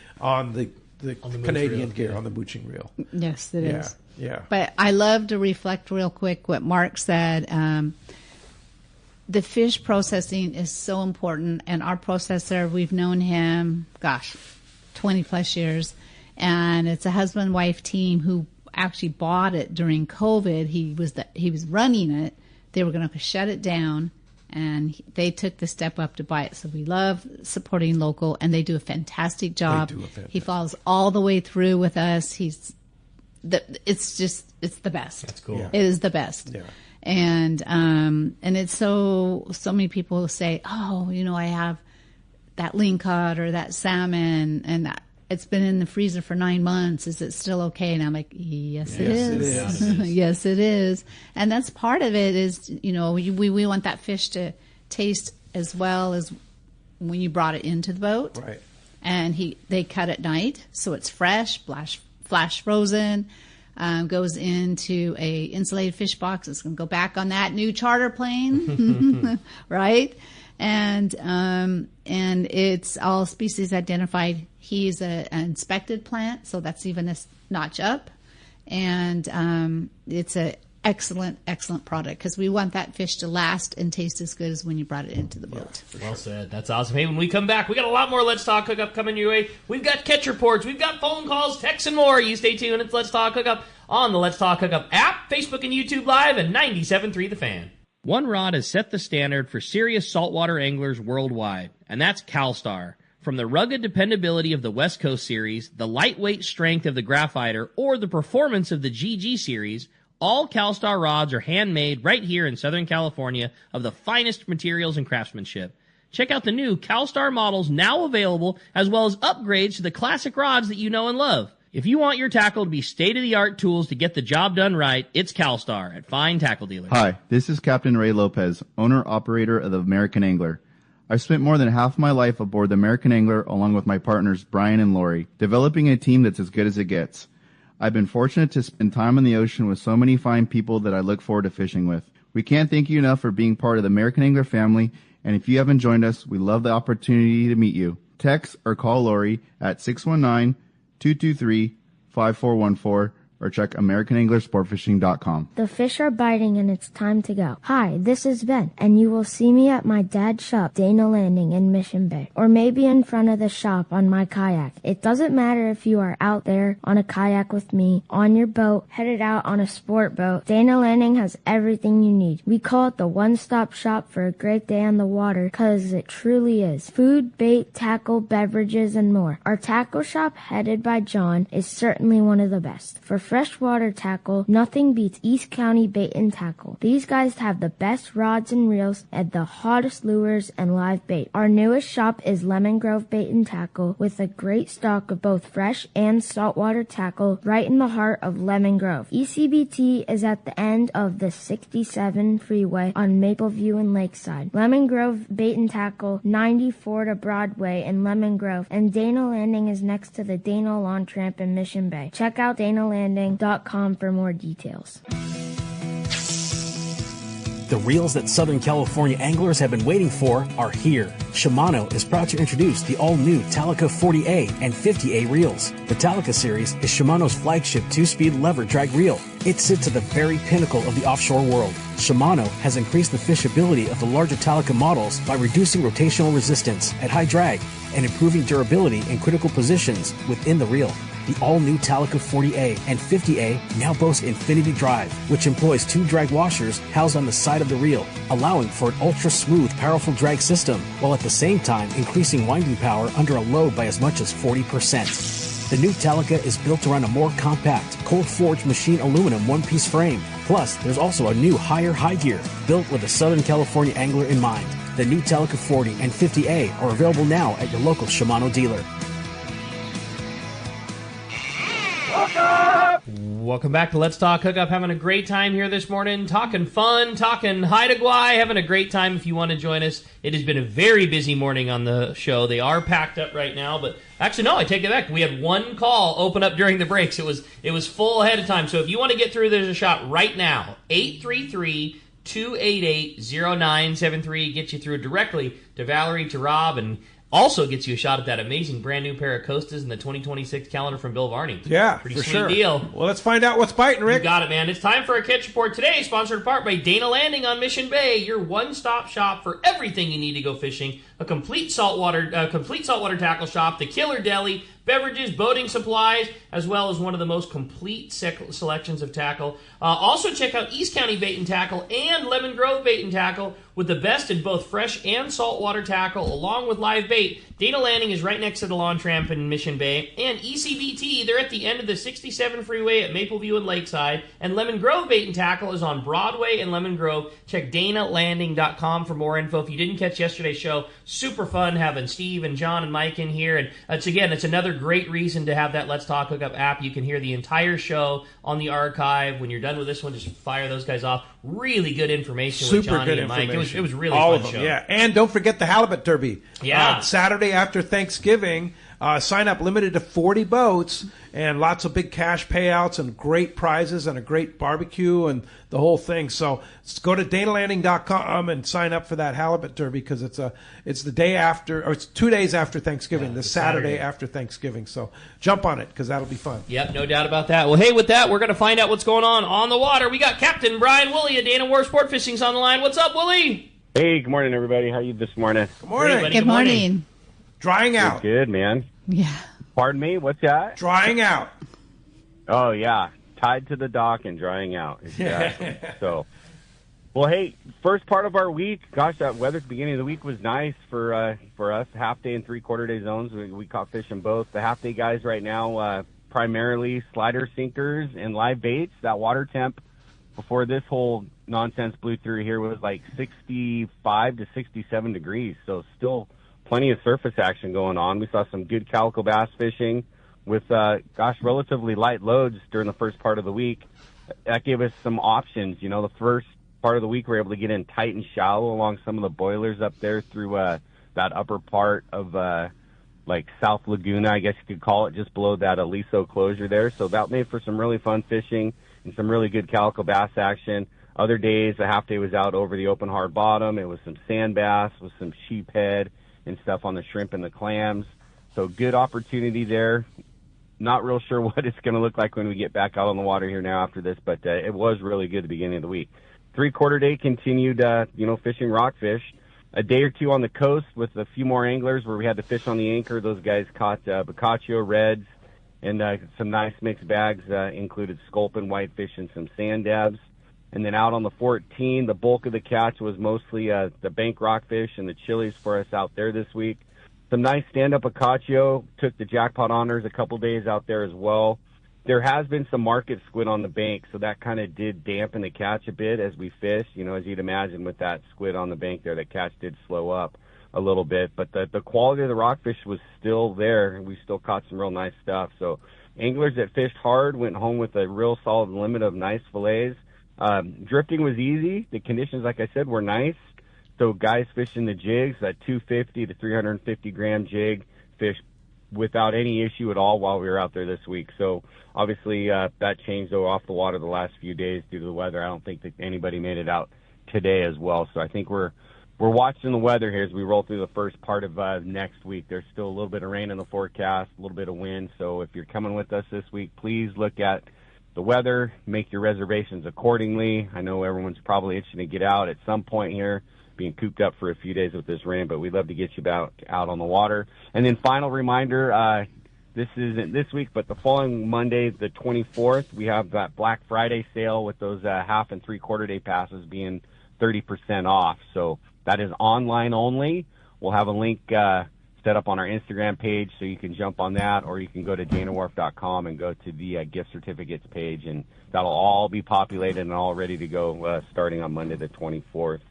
Canadian gear, on the mooching reel. Yes, it is. Yeah. But I love to reflect real quick what Mark said. The fish processing is so important, and our processor, we've known him, 20 plus years, and it's a husband-wife team who actually bought it during COVID. He was running it. They were going to shut it down, And they took the step up to buy it. So we love supporting local, and they do a fantastic job. He follows all the way through with us. It's the best. That's cool. Yeah. It is the best. Yeah. And it's so many people say, oh, I have that lingcod or that salmon, and it's been in the freezer for 9 months. Is it still okay? And I'm like, yes, it is. Yes, it is. And that's part of it is, we want that fish to taste as well as when you brought it into the boat. Right. And they cut at night, so it's fresh, flash frozen, goes into a insulated fish box. It's going to go back on that new charter plane, right? And it's all species identified. He's an inspected plant, so that's even a notch up. And it's a excellent product because we want that fish to last and taste as good as when you brought it into the boat. Well said. That's awesome. Hey, when we come back, we got a lot more Let's Talk Hookup coming your way. We've got catch reports. We've got phone calls, texts, and more. You stay tuned. It's Let's Talk Hookup on the Let's Talk Hookup app, Facebook and YouTube Live, and 97.3 The Fan. One rod has set the standard for serious saltwater anglers worldwide, and that's CalStar. From the rugged dependability of the West Coast series, the lightweight strength of the Graphiter, or the performance of the GG series, all CalStar rods are handmade right here in Southern California of the finest materials and craftsmanship. Check out the new CalStar models now available, as well as upgrades to the classic rods that you know and love. If you want your tackle to be state-of-the-art tools to get the job done right, it's CalStar at Fine Tackle Dealers. Hi, this is Captain Ray Lopez, owner-operator of the American Angler. I've spent more than half my life aboard the American Angler along with my partners Brian and Lori, developing a team that's as good as it gets. I've been fortunate to spend time on the ocean with so many fine people that I look forward to fishing with. We can't thank you enough for being part of the American Angler family, and if you haven't joined us, we love the opportunity to meet you. Text or call Lori at 619-223-5414 or check AmericanAnglerSportFishing.com. The fish are biting and it's time to go. Hi, this is Ben, and you will see me at my dad's shop, Dana Landing in Mission Bay, or maybe in front of the shop on my kayak. It doesn't matter if you are out there on a kayak with me, on your boat, headed out on a sport boat. Dana Landing has everything you need. We call it the one-stop shop for a great day on the water because it truly is. Food, bait, tackle, beverages, and more. Our tackle shop, headed by John, is certainly one of the best. For freshwater tackle, nothing beats East County Bait and Tackle. These guys have the best rods and reels and the hottest lures and live bait. Our newest shop is Lemon Grove Bait and Tackle with a great stock of both fresh and saltwater tackle right in the heart of Lemon Grove. ECBT is at the end of the 67 freeway on Mapleview and Lakeside. Lemon Grove Bait and Tackle, 94 to Broadway in Lemon Grove, and Dana Landing is next to the Dana Lawn Tramp in Mission Bay. Check out DanaLanding.com for more details. The reels that Southern California anglers have been waiting for are here. Shimano is proud to introduce the all-new Talica 40A and 50A reels. The Talica series is Shimano's flagship 2-speed lever drag reel. It sits at the very pinnacle of the offshore world. Shimano has increased the fishability of the larger Talica models by reducing rotational resistance at high drag and improving durability in critical positions within the reel. The all-new Talica 40A and 50A now boast Infinity Drive, which employs 2 drag washers housed on the side of the reel, allowing for an ultra-smooth, powerful drag system, while at the same time increasing winding power under a load by as much as 40%. The new Talica is built around a more compact, cold-forged machine aluminum one-piece frame. Plus, there's also a new higher high gear, built with a Southern California angler in mind. The new Talica 40 and 50A are available now at your local Shimano dealer. Welcome back to Let's Talk Hookup. Having a great time here this morning, talking fun, talking Haida, Gwaii, having a great time if you want to join us. It has been a very busy morning on the show. They are packed up right now, but actually, no, I take it back. We had one call open up during the breaks. It was full ahead of time. So if you want to get through, there's a shot right now. 833-288-0973 gets you through directly to Valerie, to Rob, and also gets you a shot at that amazing brand new pair of Costas in the 2026 calendar from Bill Varney. Yeah, pretty for sweet sure. deal. Well, let's find out what's biting, Rick. You got it, man. It's time for a catch report today, sponsored in part by Dana Landing on Mission Bay, your one-stop shop for everything you need to go fishing. A complete saltwater tackle shop, the killer deli, beverages, boating supplies, as well as one of the most complete selections of tackle. Also check out East County Bait and Tackle and Lemon Grove Bait and Tackle, With the best in both fresh and saltwater tackle, along with live bait, Dana Landing is right next to the lawn tramp in Mission Bay. And ECBT, they're at the end of the 67 freeway at Mapleview and Lakeside. And Lemon Grove Bait and Tackle is on Broadway and Lemon Grove. Check DanaLanding.com for more info. If you didn't catch yesterday's show, super fun having Steve and John and Mike in here. And it's another great reason to have that Let's Talk Hookup app. You can hear the entire show on the archive. When you're done with this one, just fire those guys off. Really good information with Johnny and Mike. It was really all fun of them, show. yeah. And don't forget the Halibut Derby. Yeah. Saturday after Thanksgiving. Sign up limited to 40 boats and lots of big cash payouts and great prizes and a great barbecue and the whole thing. So go to DanaLanding.com and sign up for that Halibut Derby because it's the day after, or it's 2 days after Thanksgiving, the Saturday after Thanksgiving. So jump on it because that'll be fun. Yep, no doubt about that. Well, hey, with that, we're going to find out what's going on the water. We got Captain Brian Woolley of Dana War Sport Fishing's on the line. What's up, Woolley? Hey, good morning, everybody. How are you this morning? Good morning. Hey, buddy. Good morning. Drying out. Good, man. Yeah. Pardon me, what's that? Drying out. Oh, yeah. Tied to the dock and drying out. Exactly. So, well, hey, first part of our week, gosh, that weather at the beginning of the week was nice for us. Half-day and three-quarter-day zones. We caught fish in both. The half-day guys right now, primarily slider sinkers and live baits. That water temp before this whole nonsense blew through here was like 65 to 67 degrees. So still plenty of surface action going on. We saw some good calico bass fishing with, relatively light loads during the first part of the week. That gave us some options. You know, the first part of the week we were able to get in tight and shallow along some of the boilers up there through that upper part of like South Laguna, I guess you could call it, just below that Aliso closure there. So that made for some really fun fishing and some really good calico bass action. Other days, the half day was out over the open hard bottom. It was some sand bass with some sheephead and stuff on the shrimp and the clams. So good opportunity there. Not real sure what it's going to look like when we get back out on the water here now after this, but it was really good at the beginning of the week. Three-quarter day continued, fishing rockfish. A day or two on the coast with a few more anglers where we had to fish on the anchor. Those guys caught Boccaccio reds and some nice mixed bags, included sculpin, whitefish, and some sand dabs. And then out on the 14, the bulk of the catch was mostly the bank rockfish and the chilies for us out there this week. Some nice stand-up Boccaccio. Took the jackpot honors a couple days out there as well. There has been some market squid on the bank, so that kind of did dampen the catch a bit as we fished. You know, as you'd imagine with that squid on the bank there, the catch did slow up a little bit. But the quality of the rockfish was still there. We still caught some real nice stuff. So anglers that fished hard went home with a real solid limit of nice fillets. Drifting was easy. The conditions, like I said, were nice. So guys fishing the jigs, that 250 to 350 gram jig, fished without any issue at all while we were out there this week. So obviously that changed though off the water the last few days due to the weather. I don't think that anybody made it out today as well. So I think we're watching the weather here as we roll through the first part of next week. There's still a little bit of rain in the forecast, a little bit of wind. So if you're coming with us this week, please look at the weather, make your reservations accordingly. I know everyone's probably itching to get out at some point here, being cooped up for a few days with this rain, but we'd love to get you out on the water. And then final reminder, this isn't this week, but the following Monday, the 24th, we have that Black Friday sale with those half and three-quarter day passes being 30% off. So that is online only. We'll have a link set up on our Instagram page so you can jump on that, or you can go to danawharf.com and go to the gift certificates page, and that'll all be populated and all ready to go starting on Monday the 24th.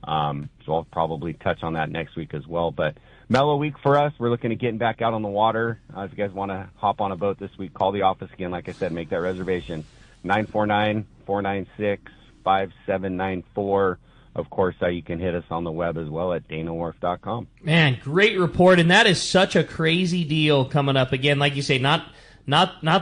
So I'll probably touch on that next week as well. But mellow week for us. We're looking at getting back out on the water. If you guys want to hop on a boat this week, call the office again. Like I said, make that reservation. 949-496-5794. Of course, you can hit us on the web as well at danawharf.com. Man, great report, and that is such a crazy deal coming up again. Like you say, not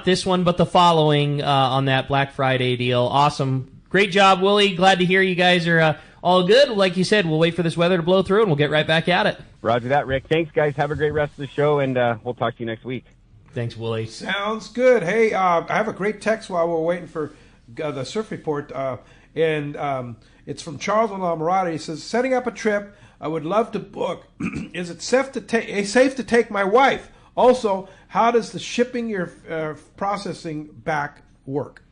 this one, but the following on that Black Friday deal. Awesome. Great job, Willie. Glad to hear you guys are all good. Like you said, we'll wait for this weather to blow through, and we'll get right back at it. Roger that, Rick. Thanks, guys. Have a great rest of the show, and we'll talk to you next week. Thanks, Willie. Sounds good. Hey, I have a great text while we're waiting for the surf report, and it's from Charles Lamarada. He says, setting up a trip I would love to book. Is it safe to take my wife? Also, how does the shipping your processing back work?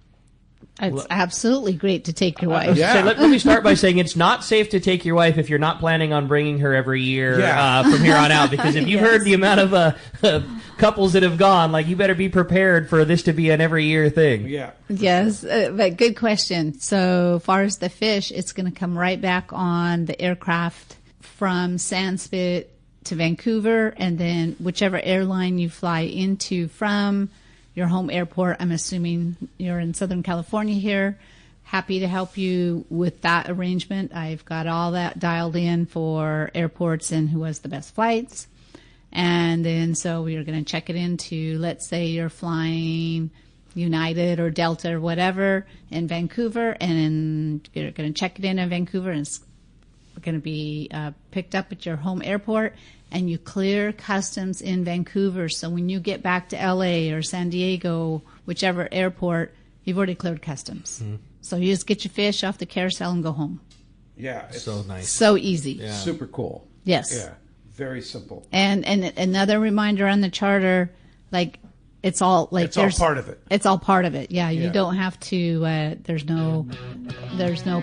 It's absolutely great to take your wife. So let me start by saying it's not safe to take your wife if you're not planning on bringing her every year from here on out. Because if you've heard the amount of couples that have gone, like, you better be prepared for this to be an every year thing. Yeah. Yes, but good question. So far as the fish, it's going to come right back on the aircraft from Sandspit to Vancouver, and then whichever airline you fly into from your home airport. I'm assuming you're in Southern California here. Happy to help you with that arrangement. I've got all that dialed in for airports and who has the best flights. And then so we are going to check it into, let's say you're flying United or Delta or whatever in Vancouver, and you're going to check it in Vancouver, and it's going to be picked up at your home airport, and you clear customs in Vancouver. So when you get back to LA or San Diego, whichever airport, you've already cleared customs. Mm-hmm. So you just get your fish off the carousel and go home. Yeah. It's so nice. So easy. Yeah. Super cool. Yes. Yeah. Very simple. And another reminder on the charter, like, it's all part of it. It's all part of it. Yeah, you don't have to. There's no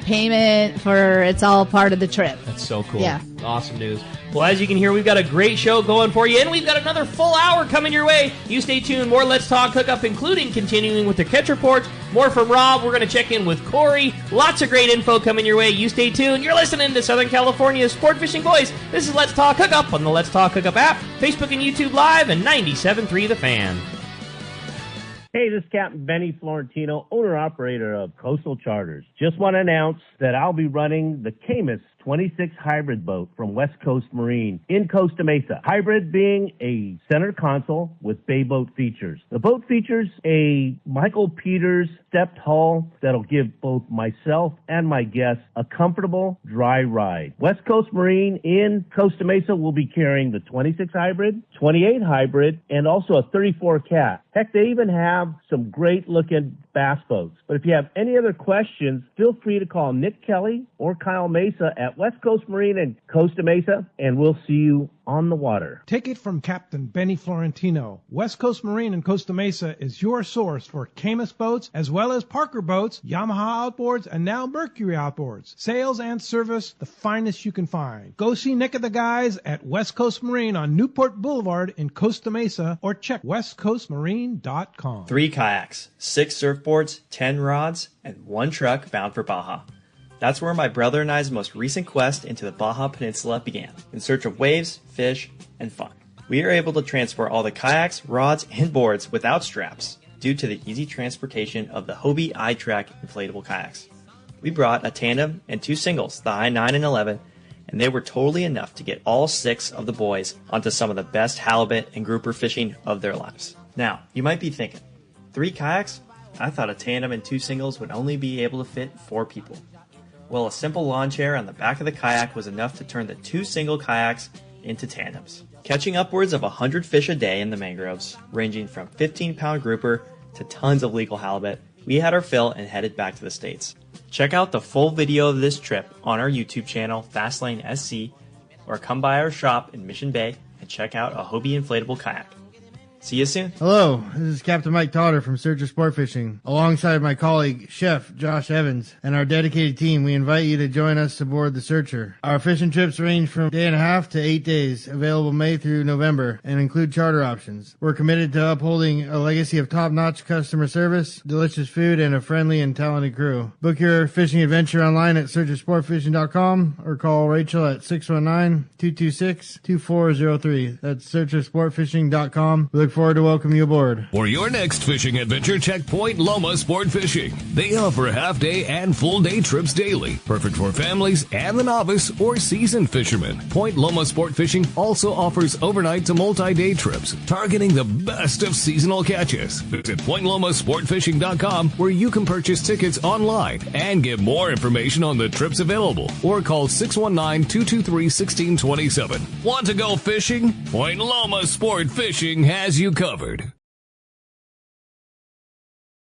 payment for. It's all part of the trip. That's so cool. Yeah, awesome news. Well, as you can hear, we've got a great show going for you, and we've got another full hour coming your way. You stay tuned. More Let's Talk Hookup, including continuing with the catch reports. More from Rob. We're going to check in with Corey. Lots of great info coming your way. You stay tuned. You're listening to Southern California's sport fishing voice. This is Let's Talk Hookup on the Let's Talk Hookup app, Facebook and YouTube Live, and 97.3 The Fan. Hey, this is Captain Benny Florentino, owner-operator of Coastal Charters. Just want to announce that I'll be running the Camus 26 hybrid boat from West Coast Marine in Costa Mesa. Hybrid being a center console with bay boat features. The boat features a Michael Peters stepped hull that'll give both myself and my guests a comfortable, dry ride. West Coast Marine in Costa Mesa will be carrying the 26 hybrid, 28 hybrid, and also a 34 cat. Heck, they even have some great-looking bass boats. But if you have any other questions, feel free to call Nick Kelly or Kyle Mesa at West Coast Marine in Costa Mesa, and we'll see you on the water. Take it from Captain Benny Florentino. West Coast Marine in Costa Mesa is your source for Camus boats, as well as Parker boats, Yamaha outboards, and now Mercury outboards. Sales and service, the finest you can find. Go see Nick and the guys at West Coast Marine on Newport Boulevard in Costa Mesa, or check westcoastmarine.com. 3 kayaks, 6 surfboards, 10 rods, and 1 truck bound for Baja. That's where my brother and I's most recent quest into the Baja Peninsula began, in search of waves, fish, and fun. We are able to transport all the kayaks, rods, and boards without straps, due to the easy transportation of the Hobie iTrack inflatable kayaks. We brought a tandem and 2 singles, the I-9 and 11, and they were totally enough to get all 6 of the boys onto some of the best halibut and grouper fishing of their lives. Now, you might be thinking, 3 kayaks? I thought a tandem and 2 singles would only be able to fit 4 people. Well, a simple lawn chair on the back of the kayak was enough to turn the 2 single kayaks into tandems. Catching upwards of 100 fish a day in the mangroves, ranging from 15-pound grouper to tons of legal halibut, we had our fill and headed back to the States. Check out the full video of this trip on our YouTube channel, Fastlane SC, or come by our shop in Mission Bay and check out a Hobie inflatable kayak. See you soon. Hello, this is Captain Mike Totter from Searcher Sport Fishing. Alongside my colleague, Chef Josh Evans, and our dedicated team, we invite you to join us aboard the Searcher. Our fishing trips range from 1.5 to 8 days, available May through November, and include charter options. We're committed to upholding a legacy of top-notch customer service, delicious food, and a friendly and talented crew. Book your fishing adventure online at searchersportfishing.com or call Rachel at 619-226-2403. That's searchersportfishing.com. We look forward to welcoming you aboard. For your next fishing adventure, check Point Loma Sport Fishing. They offer half-day and full-day trips daily, perfect for families and the novice or seasoned fishermen. Point Loma Sport Fishing also offers overnight to multi-day trips, targeting the best of seasonal catches. Visit PointLomaSportFishing.com, where you can purchase tickets online and get more information on the trips available, or call 619-223-1627. Want to go fishing? Point Loma Sport Fishing has you covered.